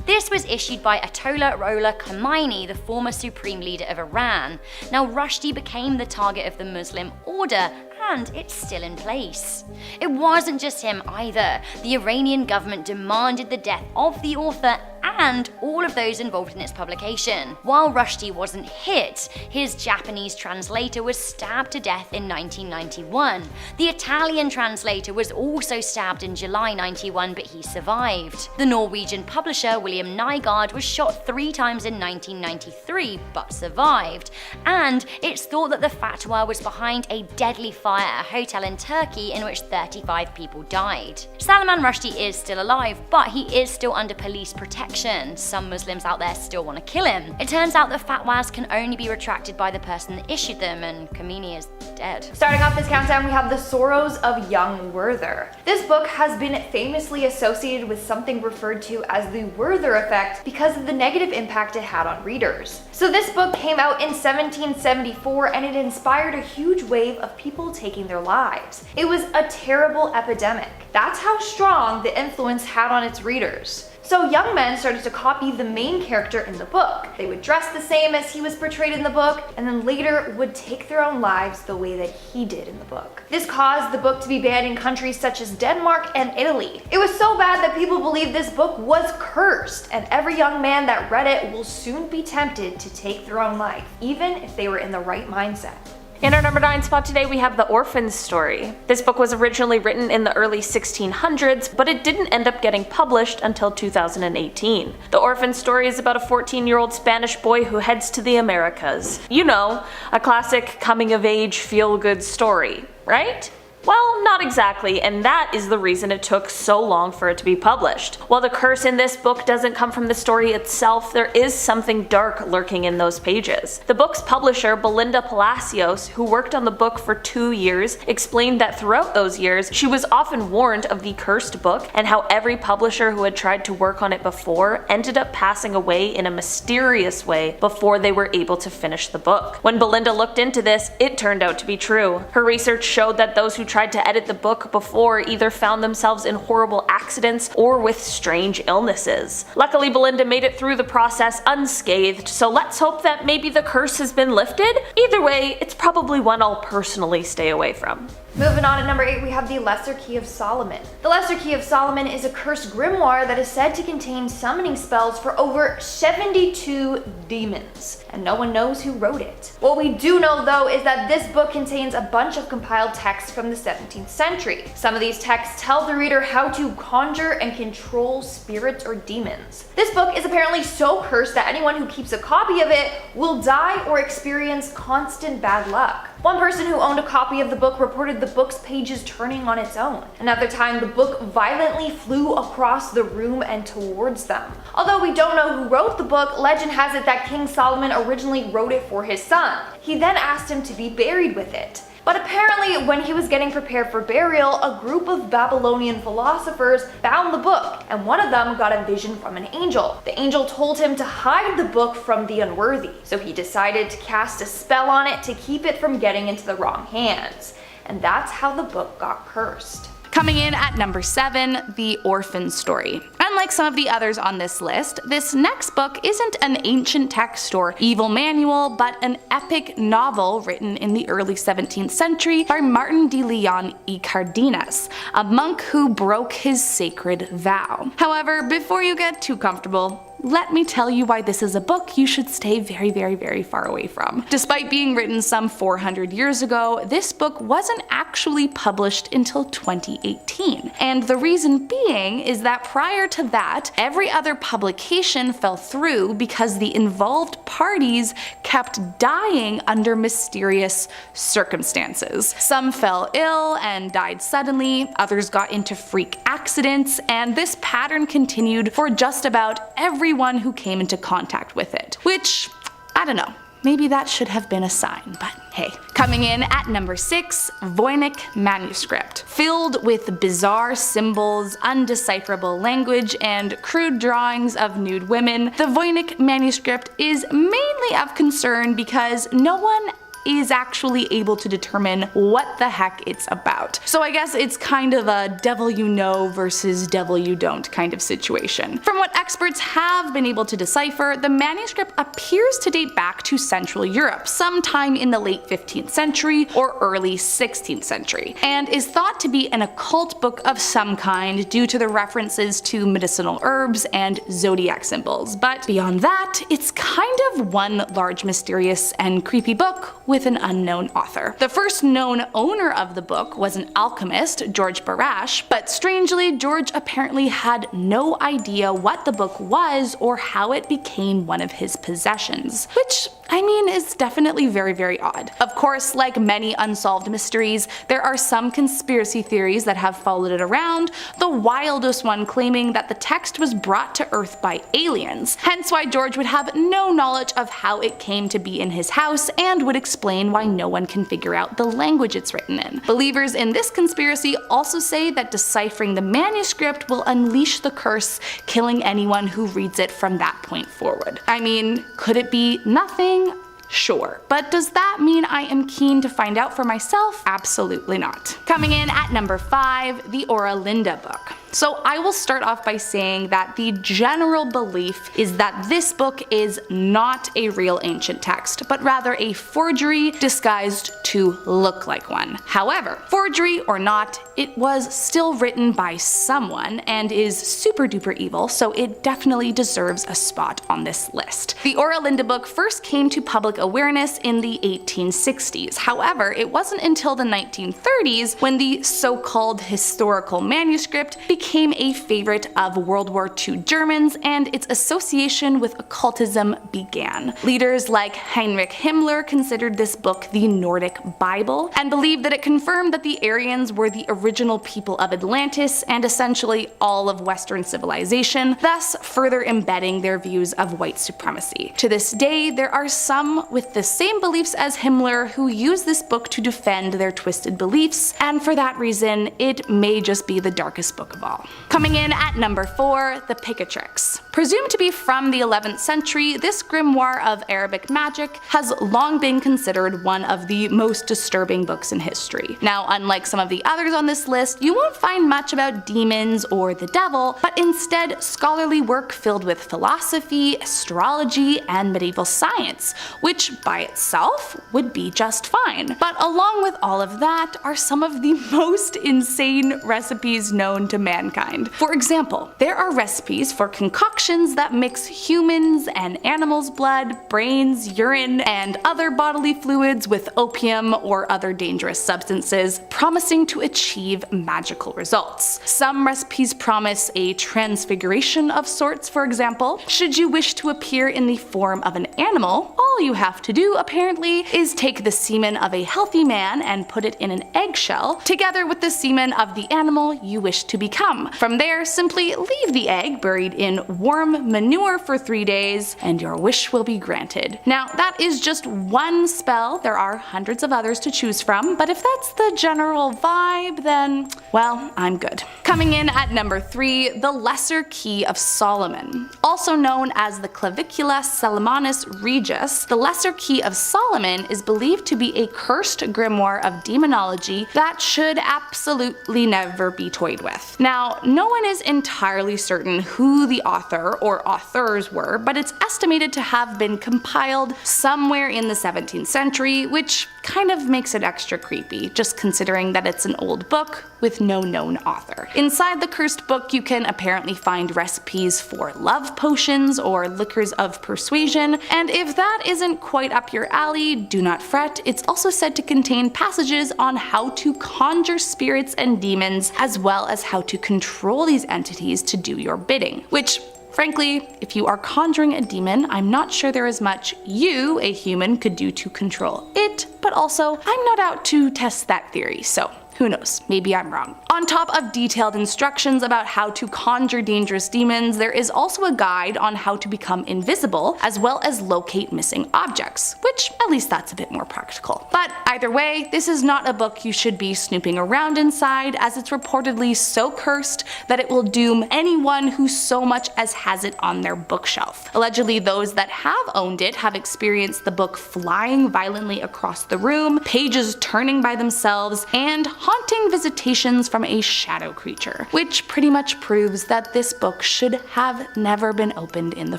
This was issued by Ayatollah Khomeini, the former supreme leader of Iran. Now, Rushdie became the target of the Muslim order, and it's still in place. It wasn't just him either. The Iranian government demanded the death of the author and all of those involved in its publication. While Rushdie wasn't hit, his Japanese translator was stabbed to death in 1991. The Italian translator was also stabbed in July 91, but he survived. The Norwegian publisher William Nygaard was shot 3 times in 1993, but survived. And it's thought that the fatwa was behind a deadly fire at a hotel in Turkey in which 35 people died. Salman Rushdie is still alive, but he is still under police protection. Some Muslims out there still want to kill him. It turns out that fatwas can only be retracted by the person that issued them, and Khomeini is dead. Starting off this countdown, we have The Sorrows of Young Werther. This book has been famously associated with something referred to as the Werther effect because of the negative impact it had on readers. So this book came out in 1774 and it inspired a huge wave of people taking their lives. It was a terrible epidemic. That's how strong the influence had on its readers. So young men started to copy the main character in the book. They would dress the same as he was portrayed in the book, and then later would take their own lives the way that he did in the book. This caused the book to be banned in countries such as Denmark and Italy. It was so bad that people believed this book was cursed, and every young man that read it will soon be tempted to take their own life, even if they were in the right mindset. In our number 9 spot today, we have The Orphan's Story. This book was originally written in the early 1600s, but it didn't end up getting published until 2018. The Orphan's Story is about a 14-year-old Spanish boy who heads to the Americas. You know, a classic coming-of-age feel-good story, right? Well, not exactly, and that is the reason it took so long for it to be published. While the curse in this book doesn't come from the story itself, there is something dark lurking in those pages. The book's publisher, Belinda Palacios, who worked on the book for 2 years, explained that throughout those years, she was often warned of the cursed book and how every publisher who had tried to work on it before ended up passing away in a mysterious way before they were able to finish the book. When Belinda looked into this, it turned out to be true. Her research showed that those who tried to edit the book before either found themselves in horrible accidents or with strange illnesses. Luckily, Belinda made it through the process unscathed, so let's hope that maybe the curse has been lifted. Either way, it's probably one I'll personally stay away from. Moving on at number 8, we have The Lesser Key of Solomon. The Lesser Key of Solomon is a cursed grimoire that is said to contain summoning spells for over 72 demons, and no one knows who wrote it. What we do know though is that this book contains a bunch of compiled texts from the 17th century. Some of these texts tell the reader how to conjure and control spirits or demons. This book is apparently so cursed that anyone who keeps a copy of it will die or experience constant bad luck. One person who owned a copy of the book reported the book's pages turning on its own. Another time, the book violently flew across the room and towards them. Although we don't know who wrote the book, legend has it that King Solomon originally wrote it for his son. He then asked him to be buried with it. But apparently, when he was getting prepared for burial, a group of Babylonian philosophers found the book, and one of them got a vision from an angel. The angel told him to hide the book from the unworthy, so he decided to cast a spell on it to keep it from getting into the wrong hands. And that's how the book got cursed. Coming in at number 7, The Orphan Story. Unlike some of the others on this list, this next book isn't an ancient text or evil manual, but an epic novel written in the early 17th century by Martin de Leon y Cardenas, a monk who broke his sacred vow. However, before you get too comfortable, let me tell you why this is a book you should stay very, very, very far away from. Despite being written some 400 years ago, this book wasn't actually published until 2018. And the reason being is that prior to that, every other publication fell through because the involved parties kept dying under mysterious circumstances. Some fell ill and died suddenly, others got into freak accidents, and this pattern continued for just about everyone who came into contact with it. Which, I don't know, maybe that should have been a sign, but hey. Coming in at number 6, Voynich Manuscript. Filled with bizarre symbols, undecipherable language, and crude drawings of nude women, the Voynich Manuscript is mainly of concern because no one is actually able to determine what the heck it's about. So I guess it's kind of a devil you know versus devil you don't kind of situation. From what experts have been able to decipher, the manuscript appears to date back to Central Europe, sometime in the late 15th century or early 16th century, and is thought to be an occult book of some kind due to the references to medicinal herbs and zodiac symbols. But beyond that, it's kind of one large mysterious and creepy book with an unknown author. The first known owner of the book was an alchemist, George Barash, but strangely, George apparently had no idea what the book was or how it became one of his possessions, which, I mean, is definitely very, very odd. Of course, like many unsolved mysteries, there are some conspiracy theories that have followed it around, the wildest one claiming that the text was brought to Earth by aliens, hence why George would have no knowledge of how it came to be in his house and would explain why no one can figure out the language it's written in. Believers in this conspiracy also say that deciphering the manuscript will unleash the curse, killing anyone who reads it from that point forward. I mean, could it be nothing? Sure. But does that mean I am keen to find out for myself? Absolutely not. Coming in at number 5, the Aura Linda book. So I will start off by saying that the general belief is that this book is not a real ancient text, but rather a forgery disguised to look like one. However, forgery or not, it was still written by someone and is super duper evil, so it definitely deserves a spot on this list. The Aura Linda book first came to public awareness in the 1860s. However, it wasn't until the 1930s when the so-called historical manuscript became a favorite of World War II Germans and its association with occultism began. Leaders like Heinrich Himmler considered this book the Nordic Bible and believed that it confirmed that the Aryans were the original people of Atlantis and essentially all of Western civilization, thus further embedding their views of white supremacy. To this day, there are some with the same beliefs as Himmler who use this book to defend their twisted beliefs, and for that reason, it may just be the darkest book of all. Coming in at number 4, the Picatrix. Presumed to be from the 11th century, this grimoire of Arabic magic has long been considered one of the most disturbing books in history. Now, unlike some of the others on this list, you won't find much about demons or the devil, but instead scholarly work filled with philosophy, astrology, and medieval science, which by itself would be just fine. But along with all of that are some of the most insane recipes known to mankind. For example, there are recipes for concoctions that mix humans and animals' blood, brains, urine, and other bodily fluids with opium or other dangerous substances, promising to achieve magical results. Some recipes promise a transfiguration of sorts, for example. Should you wish to appear in the form of an animal, all you have to do, apparently, is take the semen of a healthy man and put it in an eggshell, together with the semen of the animal you wish to become, come. From there, simply leave the egg buried in warm manure for 3 days, and your wish will be granted. Now, that is just one spell. There are hundreds of others to choose from, but if that's the general vibe, then, well, I'm good. Coming in at number 3, the Lesser Key of Solomon. Also known as the Clavicula Salomonis Regis, the Lesser Key of Solomon is believed to be a cursed grimoire of demonology that should absolutely never be toyed with. Now, no one is entirely certain who the author or authors were, but it's estimated to have been compiled somewhere in the 17th century, which kind of makes it extra creepy, just considering that it's an old book with no known author. Inside the cursed book, you can apparently find recipes for love potions or liquors of persuasion, and if that isn't quite up your alley, do not fret. It's also said to contain passages on how to conjure spirits and demons, as well as how to control these entities to do your bidding, which, frankly, if you are conjuring a demon, I'm not sure there is much you, a human, could do to control it, but also, I'm not out to test that theory, so who knows, maybe I'm wrong. On top of detailed instructions about how to conjure dangerous demons, there is also a guide on how to become invisible, as well as locate missing objects, which at least that's a bit more practical. But either way, this is not a book you should be snooping around inside, as it's reportedly so cursed that it will doom anyone who so much as has it on their bookshelf. Allegedly, those that have owned it have experienced the book flying violently across the room, pages turning by themselves, and haunting visitations from a shadow creature, which pretty much proves that this book should have never been opened in the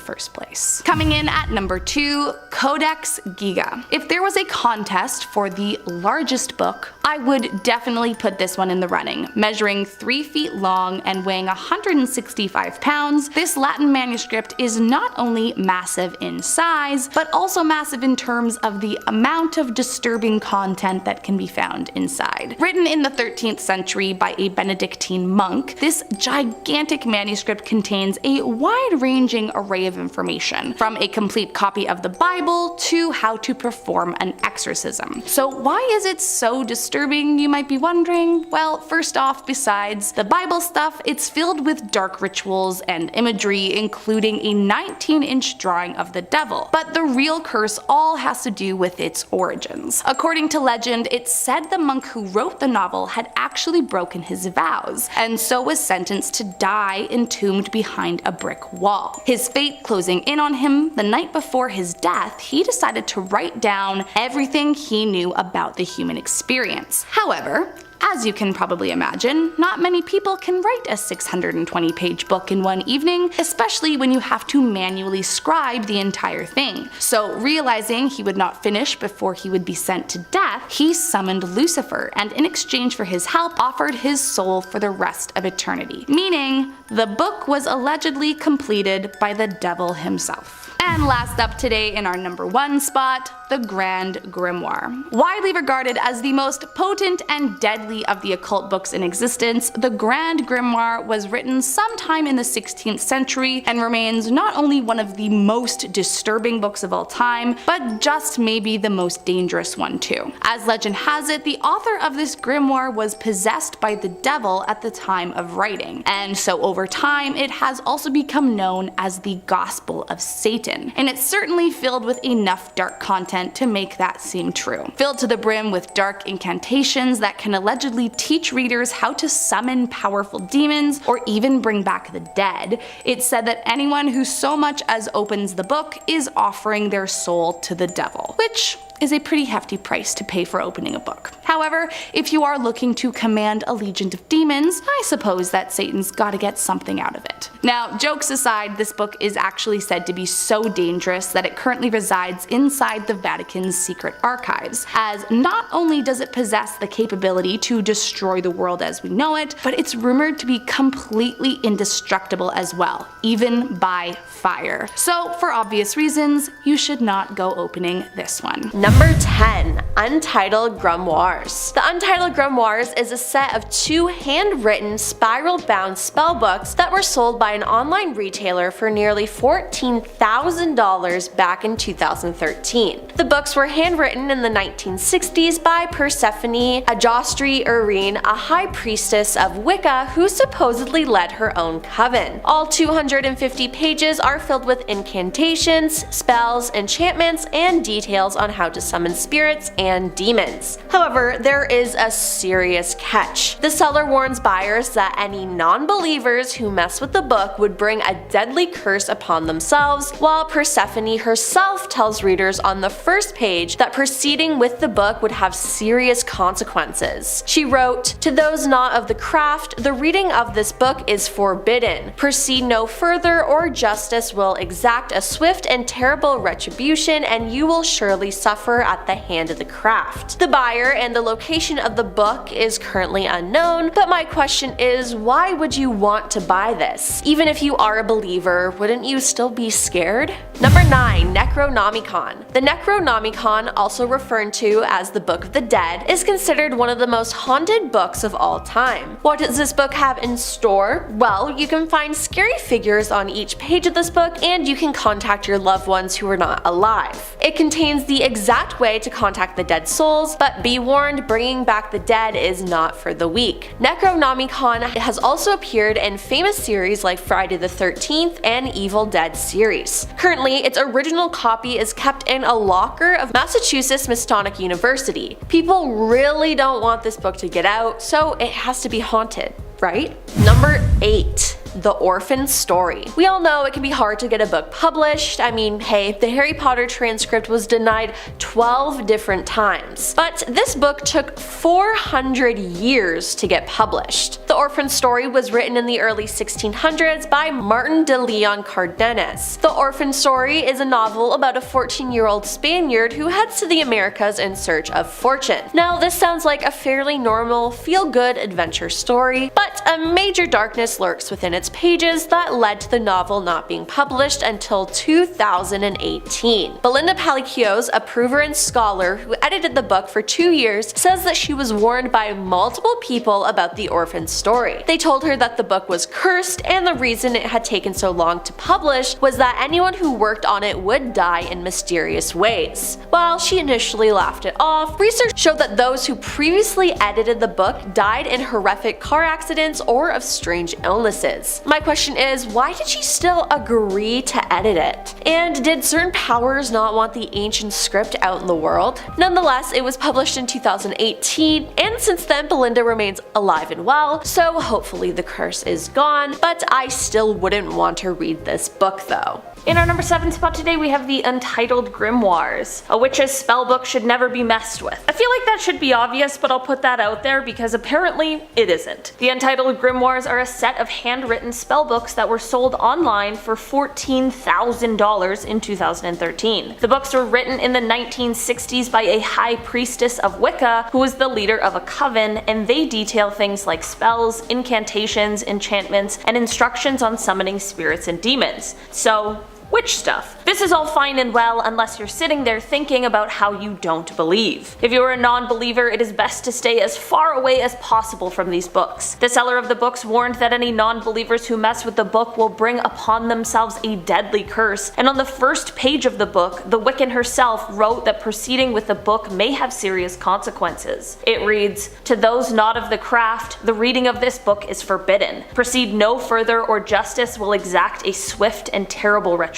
first place. Coming in at number 2, Codex Giga. If there was a contest for the largest book, I would definitely put this one in the running. Measuring 3 feet long and weighing 165 pounds, this Latin manuscript is not only massive in size, but also massive in terms of the amount of disturbing content that can be found inside. Written in the 13th century by a Benedictine monk, this gigantic manuscript contains a wide-ranging array of information, from a complete copy of the Bible to how to perform an exorcism. So why is it so disturbing, you might be wondering? Well, first off, besides the Bible stuff, it's filled with dark rituals and imagery, including a 19-inch drawing of the devil. But the real curse all has to do with its origins. According to legend, it's said the monk who wrote the novel had actually broken his vows, and so was sentenced to die entombed behind a brick wall. His fate closing in on him, the night before his death, he decided to write down everything he knew about the human experience. However, as you can probably imagine, not many people can write a 620-page book in one evening, especially when you have to manually scribe the entire thing. So, realizing he would not finish before he would be sent to death, he summoned Lucifer, and in exchange for his help, offered his soul for the rest of eternity. Meaning, the book was allegedly completed by the devil himself. And last up today in our number 1 spot, the Grand Grimoire. Widely regarded as the most potent and deadly of the occult books in existence, the Grand Grimoire was written sometime in the 16th century and remains not only one of the most disturbing books of all time, but just maybe the most dangerous one too. As legend has it, the author of this grimoire was possessed by the devil at the time of writing, and so over time it has also become known as the Gospel of Satan, and it's certainly filled with enough dark content to make that seem true. Filled to the brim with dark incantations that can allegedly teach readers how to summon powerful demons or even bring back the dead, it's said that anyone who so much as opens the book is offering their soul to the devil, which is a pretty hefty price to pay for opening a book. However, if you are looking to command a legion of demons, I suppose that Satan's gotta get something out of it. Now, jokes aside, this book is actually said to be so dangerous that it currently resides inside the Vatican's secret archives, as not only does it possess the capability to destroy the world as we know it, but it's rumored to be completely indestructible as well, even by fire. So, for obvious reasons, you should not go opening this one. Number 10. Untitled Grimoires. The Untitled Grimoires is a set of 2 handwritten, spiral-bound spellbooks that were sold by an online retailer for nearly $14,000 back in 2013. The books were handwritten in the 1960s by Persephone Ajostri Urine, a high priestess of Wicca who supposedly led her own coven. All 250 pages are filled with incantations, spells, enchantments, and details on how to summon spirits and demons. However, there is a serious catch. The seller warns buyers that any non-believers who mess with the book would bring a deadly curse upon themselves, while Persephone herself tells readers on the first page that proceeding with the book would have serious consequences. She wrote, "To those not of the craft, the reading of this book is forbidden. Proceed no further, or justice will exact a swift and terrible retribution, and you will surely suffer at the hand of the craft." The buyer and the location of the book is currently unknown, but my question is, why would you want to buy this? Even if you are a believer, wouldn't you still be scared? Number 9. Necronomicon. The Necronomicon, also referred to as the Book of the Dead, is considered one of the most haunted books of all time. What does this book have in store? Well, you can find scary figures on each page of this book, and you can contact your loved ones who are not alive. It contains the exact way to contact the dead souls, but be warned, bringing back the dead is not for the weak. Necronomicon has also appeared in famous series like Friday the 13th and Evil Dead series. Currently, its original copy is kept in a locker of Massachusetts Masonic University. People really don't want this book to get out, so it has to be haunted, right? Number 8. The Orphan Story. We all know it can be hard to get a book published. I mean, hey, the Harry Potter transcript was denied 12 different times. But this book took 400 years to get published. The Orphan Story was written in the early 1600s by Martin de Leon Cardenas. The Orphan Story is a novel about a 14-year-old Spaniard who heads to the Americas in search of fortune. Now, this sounds like a fairly normal, feel-good adventure story, but a major darkness lurks within its pages that led to the novel not being published until 2018. Belinda Paliquios, a prover and scholar who edited the book for 2 years, says that she was warned by multiple people about the orphan story. They told her that the book was cursed, and the reason it had taken so long to publish was that anyone who worked on it would die in mysterious ways. While she initially laughed it off, research showed that those who previously edited the book died in horrific car accidents or of strange illnesses. My question is, why did she still agree to edit it? And did certain powers not want the ancient script out in the world? Nonetheless, it was published in 2018, and since then Belinda remains alive and well, so hopefully the curse is gone, but I still wouldn't want to read this book though. In our number 7 spot today, we have the Untitled Grimoires. A witch's spellbook should never be messed with. I feel like that should be obvious, but I'll put that out there because apparently it isn't. The Untitled Grimoires are a set of handwritten spellbooks that were sold online for $14,000 in 2013. The books were written in the 1960s by a high priestess of Wicca who was the leader of a coven, and they detail things like spells, incantations, enchantments, and instructions on summoning spirits and demons. So, witch stuff. This is all fine and well unless you're sitting there thinking about how you don't believe. If you are a non-believer, it is best to stay as far away as possible from these books. The seller of the books warned that any non-believers who mess with the book will bring upon themselves a deadly curse, and on the first page of the book, the Wiccan herself wrote that proceeding with the book may have serious consequences. It reads, "To those not of the craft, the reading of this book is forbidden. Proceed no further, or justice will exact a swift and terrible retribution,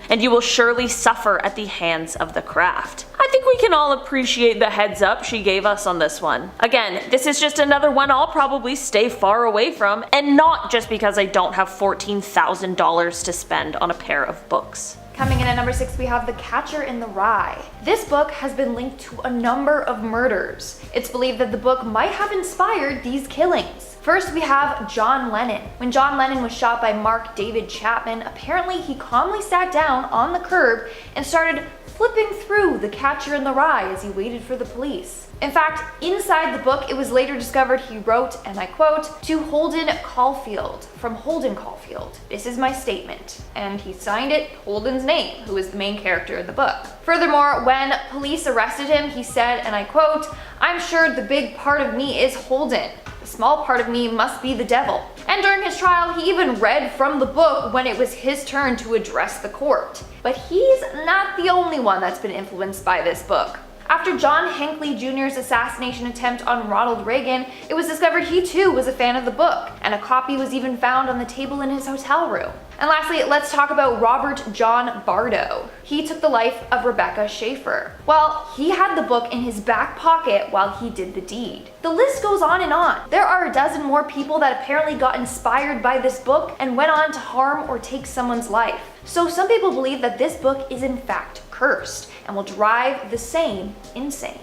and you will surely suffer at the hands of the craft." I think we can all appreciate the heads up she gave us on this one. Again, this is just another one I'll probably stay far away from, and not just because I don't have $14,000 to spend on a pair of books. Coming in at number 6, we have The Catcher in the Rye. This book has been linked to a number of murders. It's believed that the book might have inspired these killings. First, we have John Lennon. When John Lennon was shot by Mark David Chapman, apparently he calmly sat down on the curb and started flipping through The Catcher in the Rye as he waited for the police. In fact, inside the book, it was later discovered he wrote, and I quote, "To Holden Caulfield, from Holden Caulfield. This is my statement." And he signed it Holden's name, who is the main character in the book. Furthermore, when police arrested him, he said, and I quote, "I'm sure the big part of me is Holden. The small part of me must be the devil." And during his trial, he even read from the book when it was his turn to address the court. But he's not the only one that's been influenced by this book. After John Hinckley Jr.'s assassination attempt on Ronald Reagan, it was discovered he too was a fan of the book, and a copy was even found on the table in his hotel room. And lastly, let's talk about Robert John Bardo. He took the life of Rebecca Schaeffer. Well, he had the book in his back pocket while he did the deed. The list goes on and on. There are a dozen more people that apparently got inspired by this book and went on to harm or take someone's life. So some people believe that this book is in fact cursed and will drive the sane insane.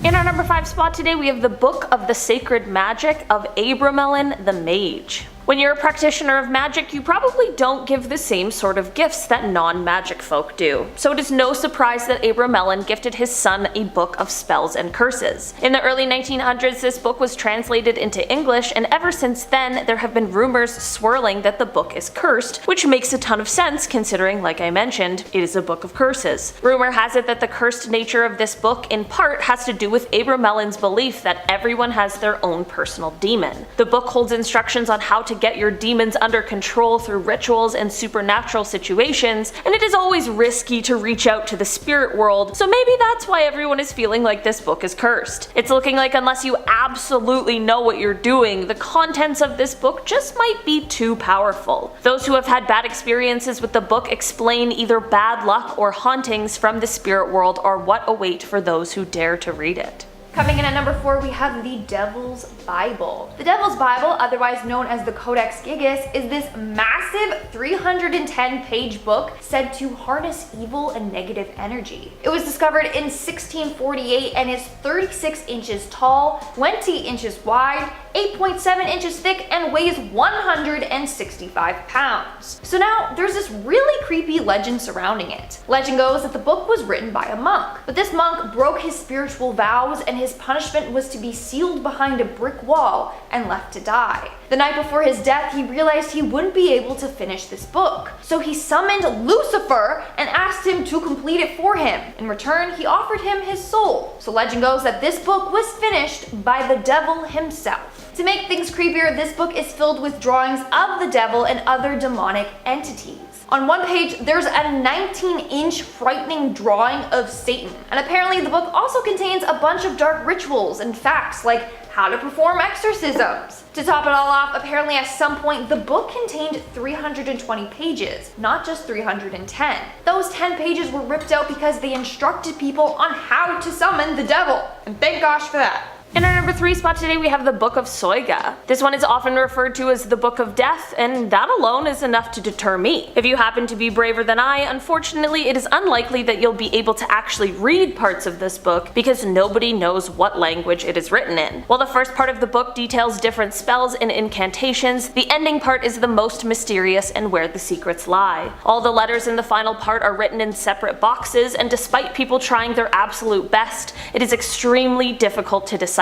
In our number 5 spot today, we have the Book of the Sacred Magic of Abramelin the Mage. When you're a practitioner of magic, you probably don't give the same sort of gifts that non-magic folk do. So it is no surprise that Abramelin gifted his son a book of spells and curses. In the early 1900s, this book was translated into English, and ever since then, there have been rumors swirling that the book is cursed, which makes a ton of sense considering, like I mentioned, it is a book of curses. Rumor has it that the cursed nature of this book in part has to do with Abramelin's belief that everyone has their own personal demon. The book holds instructions on how to get your demons under control through rituals and supernatural situations, and it is always risky to reach out to the spirit world, so maybe that's why everyone is feeling like this book is cursed. It's looking like unless you absolutely know what you're doing, the contents of this book just might be too powerful. Those who have had bad experiences with the book explain either bad luck or hauntings from the spirit world or what await for those who dare to read it. Coming in at number 4, we have the Devil's Bible. The Devil's Bible, otherwise known as the Codex Gigas, is this massive 310-page book said to harness evil and negative energy. It was discovered in 1648 and is 36 inches tall, 20 inches wide, 8.7 inches thick, and weighs 165 pounds. So now there's this really creepy legend surrounding it. Legend goes that the book was written by a monk, but this monk broke his spiritual vows and his punishment was to be sealed behind a brick wall and left to die. The night before his death, he realized he wouldn't be able to finish this book. So he summoned Lucifer and asked him to complete it for him. In return, he offered him his soul. So legend goes that this book was finished by the devil himself. To make things creepier, this book is filled with drawings of the devil and other demonic entities. On one page, there's a 19-inch frightening drawing of Satan. And apparently the book also contains a bunch of dark rituals and facts like how to perform exorcisms. To top it all off, apparently at some point the book contained 320 pages, not just 310. Those 10 pages were ripped out because they instructed people on how to summon the devil. And thank gosh for that. In our number 3 spot today, we have the Book of Soyga. This one is often referred to as the Book of Death, and that alone is enough to deter me. If you happen to be braver than I, unfortunately it is unlikely that you'll be able to actually read parts of this book because nobody knows what language it is written in. While the first part of the book details different spells and incantations, the ending part is the most mysterious and where the secrets lie. All the letters in the final part are written in separate boxes, and despite people trying their absolute best, it is extremely difficult to decipher.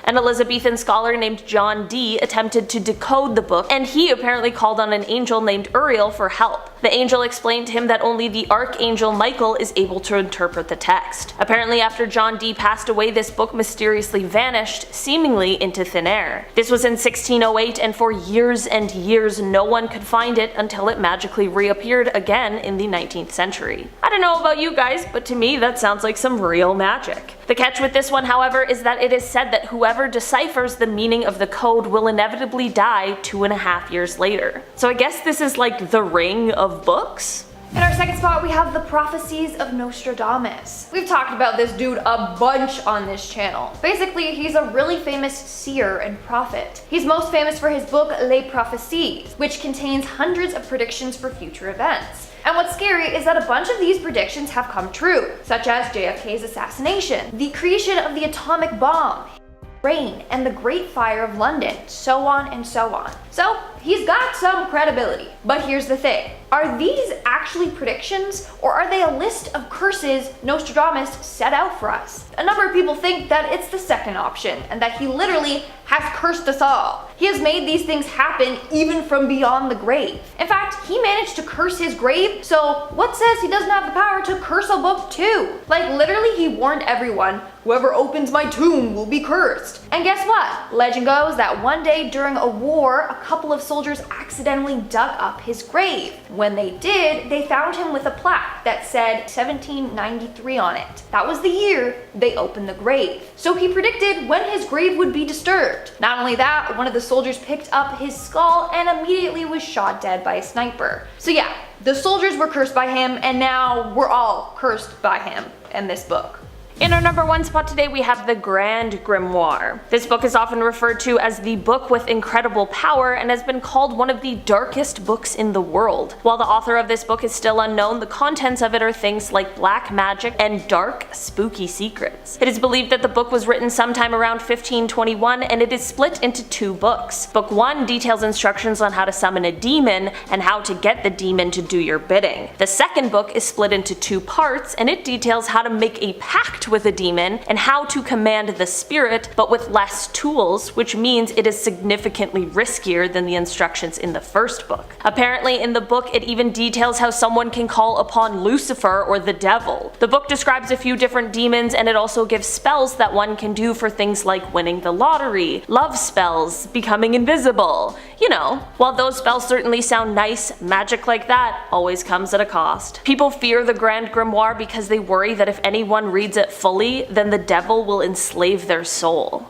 An Elizabethan scholar named John Dee attempted to decode the book, and he apparently called on an angel named Uriel for help. The angel explained to him that only the Archangel Michael is able to interpret the text. Apparently after John Dee passed away, this book mysteriously vanished, seemingly into thin air. This was in 1608, and for years and years no one could find it until it magically reappeared again in the 19th century. I don't know about you guys, but to me that sounds like some real magic. The catch with this one, however, is that it is said that whoever deciphers the meaning of the code will inevitably die 2.5 years later. So I guess this is like the Ring of books? In our second spot, we have the Prophecies of Nostradamus. We've talked about this dude a bunch on this channel. Basically, he's a really famous seer and prophet. He's most famous for his book Les Prophéties, which contains hundreds of predictions for future events. And what's scary is that a bunch of these predictions have come true, such as JFK's assassination, the creation of the atomic bomb, rain, and the Great Fire of London, so on and so on. So he's got some credibility. But here's the thing. Are these actually predictions, or are they a list of curses Nostradamus set out for us? A number of people think that it's the second option, and that he literally has cursed us all. He has made these things happen even from beyond the grave. In fact, he managed to curse his grave, so what says he doesn't have the power to curse a book too? Like literally he warned everyone, whoever opens my tomb will be cursed. And guess what? Legend goes that one day during a war, a couple of soldiers accidentally dug up his grave. When they did, they found him with a plaque that said 1793 on it. That was the year they opened the grave. So he predicted when his grave would be disturbed. Not only that, one of the soldiers picked up his skull and immediately was shot dead by a sniper. So yeah, the soldiers were cursed by him, and now we're all cursed by him in this book. In our number 1 spot today, we have the Grand Grimoire. This book is often referred to as the book with incredible power and has been called one of the darkest books in the world. While the author of this book is still unknown, the contents of it are things like black magic and dark, spooky secrets. It is believed that the book was written sometime around 1521, and it is split into 2 books. Book 1 details instructions on how to summon a demon and how to get the demon to do your bidding. The second book is split into 2 parts, and it details how to make a pact with a demon and how to command the spirit, but with less tools, which means it is significantly riskier than the instructions in the first book. Apparently in the book it even details how someone can call upon Lucifer or the devil. The book describes a few different demons, and it also gives spells that one can do for things like winning the lottery, love spells, becoming invisible. You know, while those spells certainly sound nice, magic like that always comes at a cost. People fear the Grand Grimoire because they worry that if anyone reads it fully, then the devil will enslave their soul.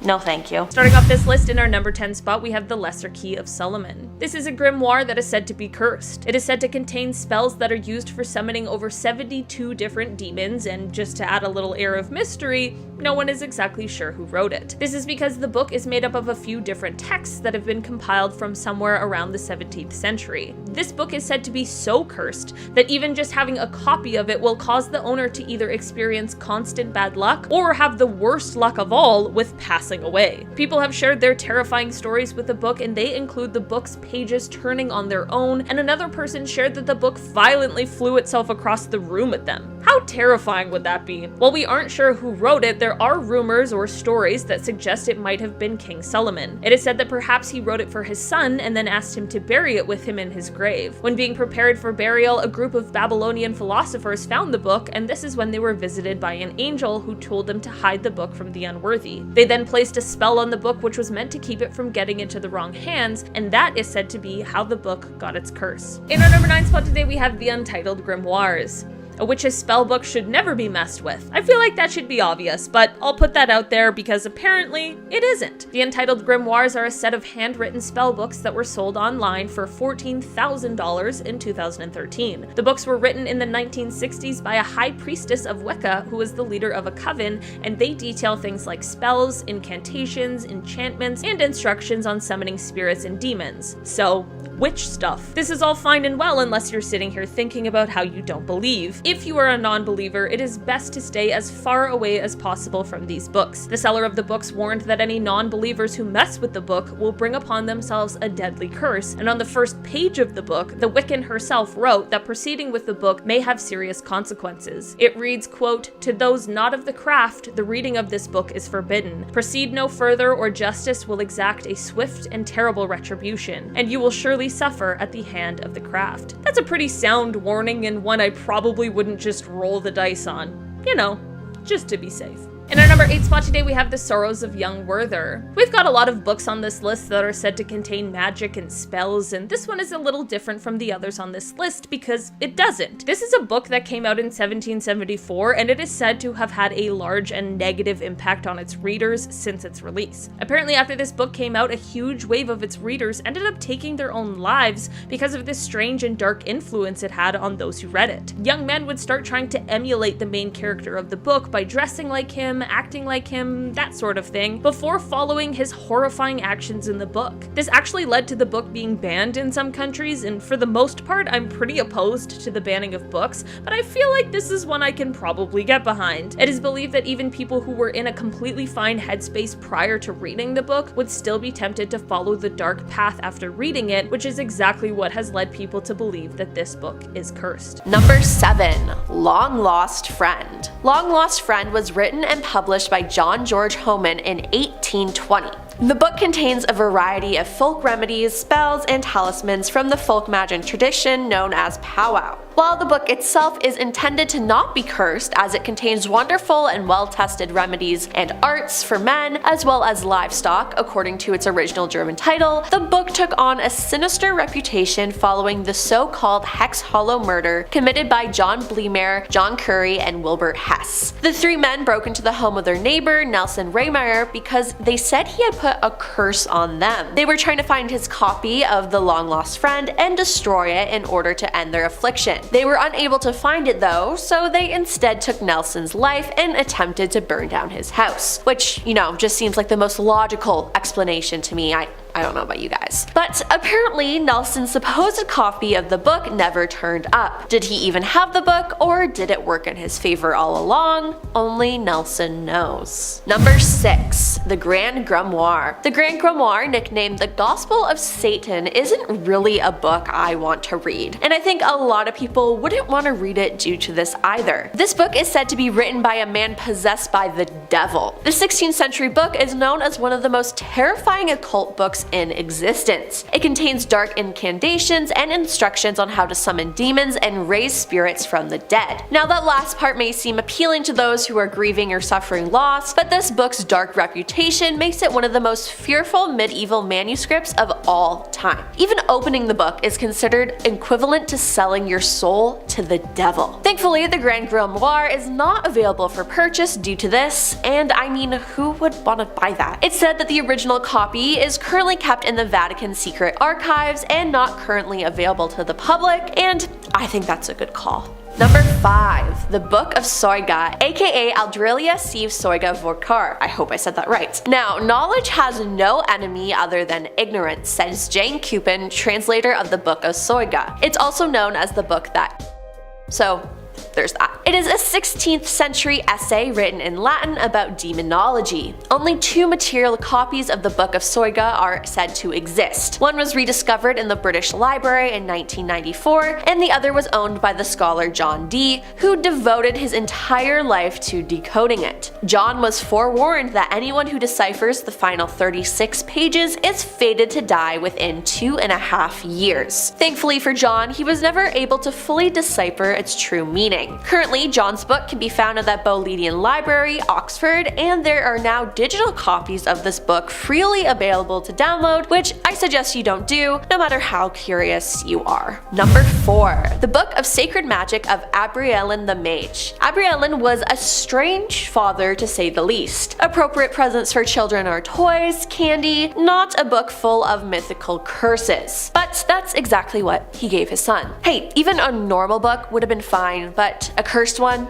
No thank you. Starting off this list in our number 10 spot, we have the Lesser Key of Solomon. This is a grimoire that is said to be cursed. It is said to contain spells that are used for summoning over 72 different demons, and just to add a little air of mystery, no one is exactly sure who wrote it. This is because the book is made up of a few different texts that have been compiled from somewhere around the 17th century. This book is said to be so cursed that even just having a copy of it will cause the owner to either experience constant bad luck or have the worst luck of all with passing away. People have shared their terrifying stories with the book, and they include the book's pages turning on their own, and another person shared that the book violently flew itself across the room at them. How terrifying would that be? While we aren't sure who wrote it, there are rumors or stories that suggest it might have been King Solomon. It is said that perhaps he wrote it for his son and then asked him to bury it with him in his grave. When being prepared for burial, a group of Babylonian philosophers found the book, and this is when they were visited by an angel who told them to hide the book from the unworthy. They then placed a spell on the book which was meant to keep it from getting into the wrong hands, and that is said to be how the book got its curse. In our number 9 spot today, we have the Untitled Grimoires. A witch's spellbook should never be messed with. I feel like that should be obvious, but I'll put that out there because apparently it isn't. The Untitled Grimoires are a set of handwritten spellbooks that were sold online for $14,000 in 2013. The books were written in the 1960s by a high priestess of Wicca who was the leader of a coven, and they detail things like spells, incantations, enchantments, and instructions on summoning spirits and demons. So, witch stuff. This is all fine and well unless you're sitting here thinking about how you don't believe. If you are a non-believer, it is best to stay as far away as possible from these books. The seller of the books warned that any non-believers who mess with the book will bring upon themselves a deadly curse, and on the first page of the book, the Wiccan herself wrote that proceeding with the book may have serious consequences. It reads, quote, "To those not of the craft, the reading of this book is forbidden. Proceed no further, or justice will exact a swift and terrible retribution, and you will surely suffer at the hand of the craft." That's a pretty sound warning, and one I probably wouldn't just roll the dice on. You know, just to be safe. In our number 8 spot today, we have The Sorrows of Young Werther. We've got a lot of books on this list that are said to contain magic and spells, and this one is a little different from the others on this list because it doesn't. This is a book that came out in 1774, and it is said to have had a large and negative impact on its readers since its release. Apparently, after this book came out, a huge wave of its readers ended up taking their own lives because of this strange and dark influence it had on those who read it. Young men would start trying to emulate the main character of the book by dressing like him, him, acting like him, that sort of thing, before following his horrifying actions in the book. This actually led to the book being banned in some countries, and for the most part, I'm pretty opposed to the banning of books, but I feel like this is one I can probably get behind. It is believed that even people who were in a completely fine headspace prior to reading the book would still be tempted to follow the dark path after reading it, which is exactly what has led people to believe that this book is cursed. Number 7. Long Lost Friend. Long Lost Friend was written and published by John George Homan in 1820. The book contains a variety of folk remedies, spells, and talismans from the folk magic tradition known as powwow. While the book itself is intended to not be cursed, as it contains wonderful and well-tested remedies and arts for men, as well as livestock, according to its original German title, the book took on a sinister reputation following the so-called Hex Hollow murder committed by John Bleemeyer, John Curry, and Wilbert Hess. The three men broke into the home of their neighbor, Nelson Rehmeyer, because they said he had put a curse on them. They were trying to find his copy of The Long Lost Friend and destroy it in order to end their affliction. They were unable to find it though, so they instead took Nelson's life and attempted to burn down his house. Which, just seems like the most logical explanation to me. I don't know about you guys. But apparently Nelson's supposed copy of the book never turned up. Did he even have the book, or did it work in his favor all along? Only Nelson knows. Number 6. The Grand Grimoire. The Grand Grimoire, nicknamed the Gospel of Satan, isn't really a book I want to read, and I think a lot of people wouldn't want to read it due to this either. This book is said to be written by a man possessed by the devil. The 16th century book is known as one of the most terrifying occult books in existence. It contains dark incantations and instructions on how to summon demons and raise spirits from the dead. Now, that last part may seem appealing to those who are grieving or suffering loss, but this book's dark reputation makes it one of the most fearful medieval manuscripts of all time. Even opening the book is considered equivalent to selling your soul to the devil. Thankfully, the Grand Grimoire is not available for purchase due to this, and I mean, who would want to buy that? It's said that the original copy is currently kept in the Vatican secret archives and not currently available to the public, and I think that's a good call. Number 5. The Book of Soyga, aka Aldrilia Sieve Soyga Vorkar. I hope I said that right. Now, knowledge has no enemy other than ignorance, says Jane Cupin, translator of the Book of Soyga. It's also known as the book that... So, there's that. It is a 16th century essay written in Latin about demonology. Only 2 material copies of the Book of Soyga are said to exist. One was rediscovered in the British Library in 1994, and the other was owned by the scholar John Dee, who devoted his entire life to decoding it. John was forewarned that anyone who deciphers the final 36 pages is fated to die within 2.5 years. Thankfully for John, he was never able to fully decipher its true meaning. Currently, John's book can be found at the Bodleian Library, Oxford, and there are now digital copies of this book freely available to download, which I suggest you don't do, no matter how curious you are. Number 4. The Book of Sacred Magic of Abrielin the Mage. Abrielin was a strange father, to say the least. Appropriate presents for children are toys, candy, not a book full of mythical curses. But that's exactly what he gave his son. Hey, even a normal book would have been fine, but a cursed one?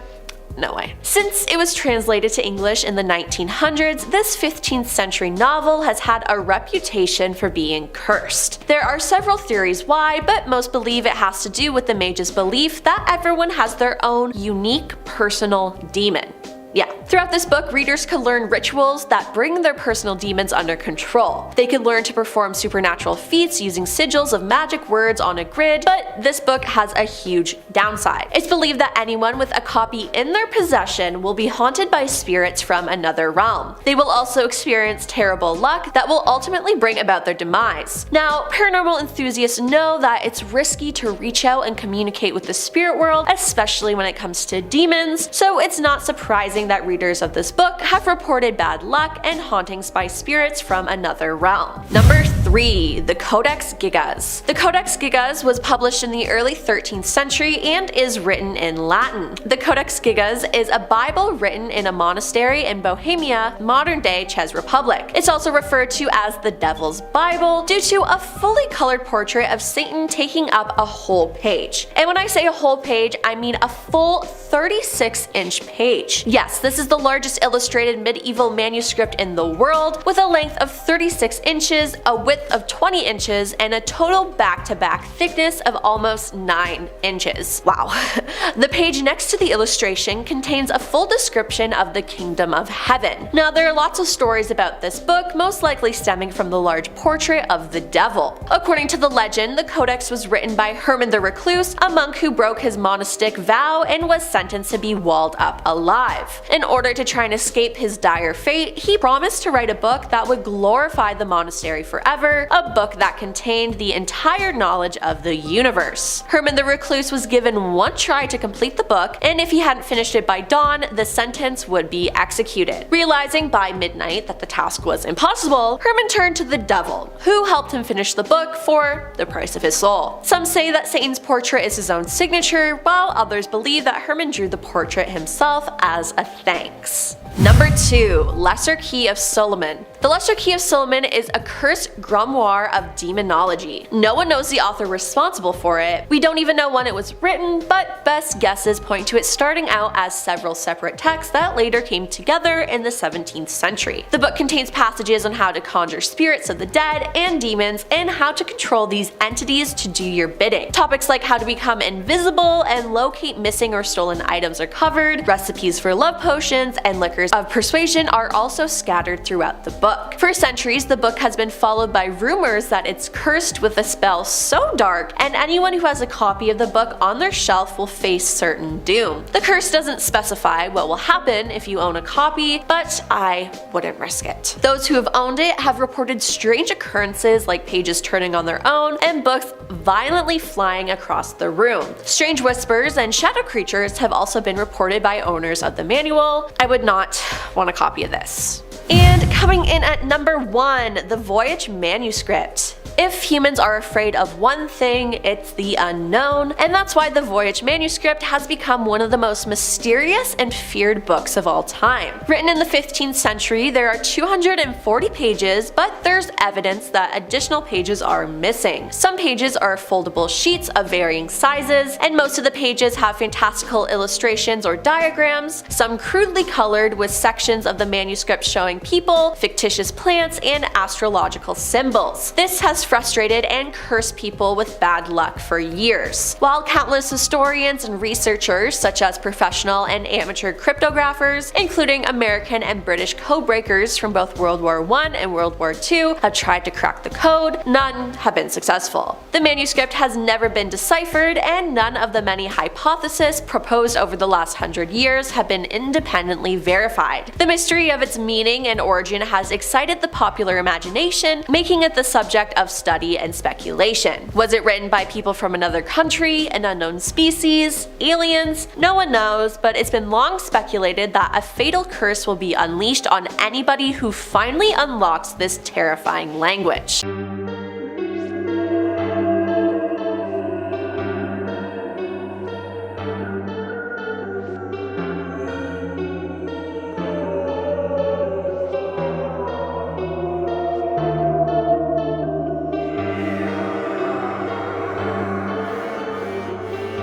No way. Since it was translated to English in the 1900s, this 15th century novel has had a reputation for being cursed. There are several theories why, but most believe it has to do with the mage's belief that everyone has their own unique personal demon. Yeah. Throughout this book, readers could learn rituals that bring their personal demons under control. They could learn to perform supernatural feats using sigils of magic words on a grid, but this book has a huge downside. It's believed that anyone with a copy in their possession will be haunted by spirits from another realm. They will also experience terrible luck that will ultimately bring about their demise. Now, paranormal enthusiasts know that it's risky to reach out and communicate with the spirit world, especially when it comes to demons, so it's not surprising that readers of this book have reported bad luck and hauntings by spirits from another realm. Number 3. The Codex Gigas. The Codex Gigas was published in the early 13th century and is written in Latin. The Codex Gigas is a Bible written in a monastery in Bohemia, modern-day Czech Republic. It's also referred to as the Devil's Bible due to a fully colored portrait of Satan taking up a whole page. And when I say a whole page, I mean a full 36-inch page. Yes, this is the largest illustrated medieval manuscript in the world, with a length of 36 inches, a width of 20 inches, and a total back-to-back thickness of almost 9 inches. Wow. The page next to the illustration contains a full description of the Kingdom of Heaven. Now, there are lots of stories about this book, most likely stemming from the large portrait of the devil. According to the legend, the Codex was written by Herman the Recluse, a monk who broke his monastic vow and was sentenced to be walled up alive. In order to try and escape his dire fate, he promised to write a book that would glorify the monastery forever, a book that contained the entire knowledge of the universe. Herman the Recluse was given one try to complete the book, and if he hadn't finished it by dawn, the sentence would be executed. Realizing by midnight that the task was impossible, Herman turned to the devil, who helped him finish the book for the price of his soul. Some say that Satan's portrait is his own signature, while others believe that Herman drew the portrait himself as a thanks. Number 2. Lesser Key of Solomon. The Lesser Key of Solomon is a cursed grimoire of demonology. No one knows the author responsible for it. We don't even know when it was written, but best guesses point to it starting out as several separate texts that later came together in the 17th century. The book contains passages on how to conjure spirits of the dead and demons, and how to control these entities to do your bidding. Topics like how to become invisible and locate missing or stolen items are covered. Recipes for love potions and liquors of persuasion are also scattered throughout the book. For centuries, the book has been followed by rumors that it's cursed with a spell so dark, and anyone who has a copy of the book on their shelf will face certain doom. The curse doesn't specify what will happen if you own a copy, but I wouldn't risk it. Those who have owned it have reported strange occurrences like pages turning on their own and books violently flying across the room. Strange whispers and shadow creatures have also been reported by owners of the manual. I would not want a copy of this. And coming in at number 1, the Voynich Manuscript. If humans are afraid of one thing, it's the unknown, and that's why the Voynich Manuscript has become one of the most mysterious and feared books of all time. Written in the 15th century, there are 240 pages, but there's evidence that additional pages are missing. Some pages are foldable sheets of varying sizes, and most of the pages have fantastical illustrations or diagrams, some crudely colored with sections of the manuscript showing people, fictitious plants, and astrological symbols. This has frustrated and cursed people with bad luck for years. While countless historians and researchers, such as professional and amateur cryptographers, including American and British codebreakers from both World War I and World War II, have tried to crack the code, none have been successful. The manuscript has never been deciphered, and none of the many hypotheses proposed over the last 100 years have been independently verified. The mystery of its meaning and origin has excited the popular imagination, making it the subject of study and speculation. Was it written by people from another country, an unknown species, aliens? No one knows, but it's been long speculated that a fatal curse will be unleashed on anybody who finally unlocks this terrifying language.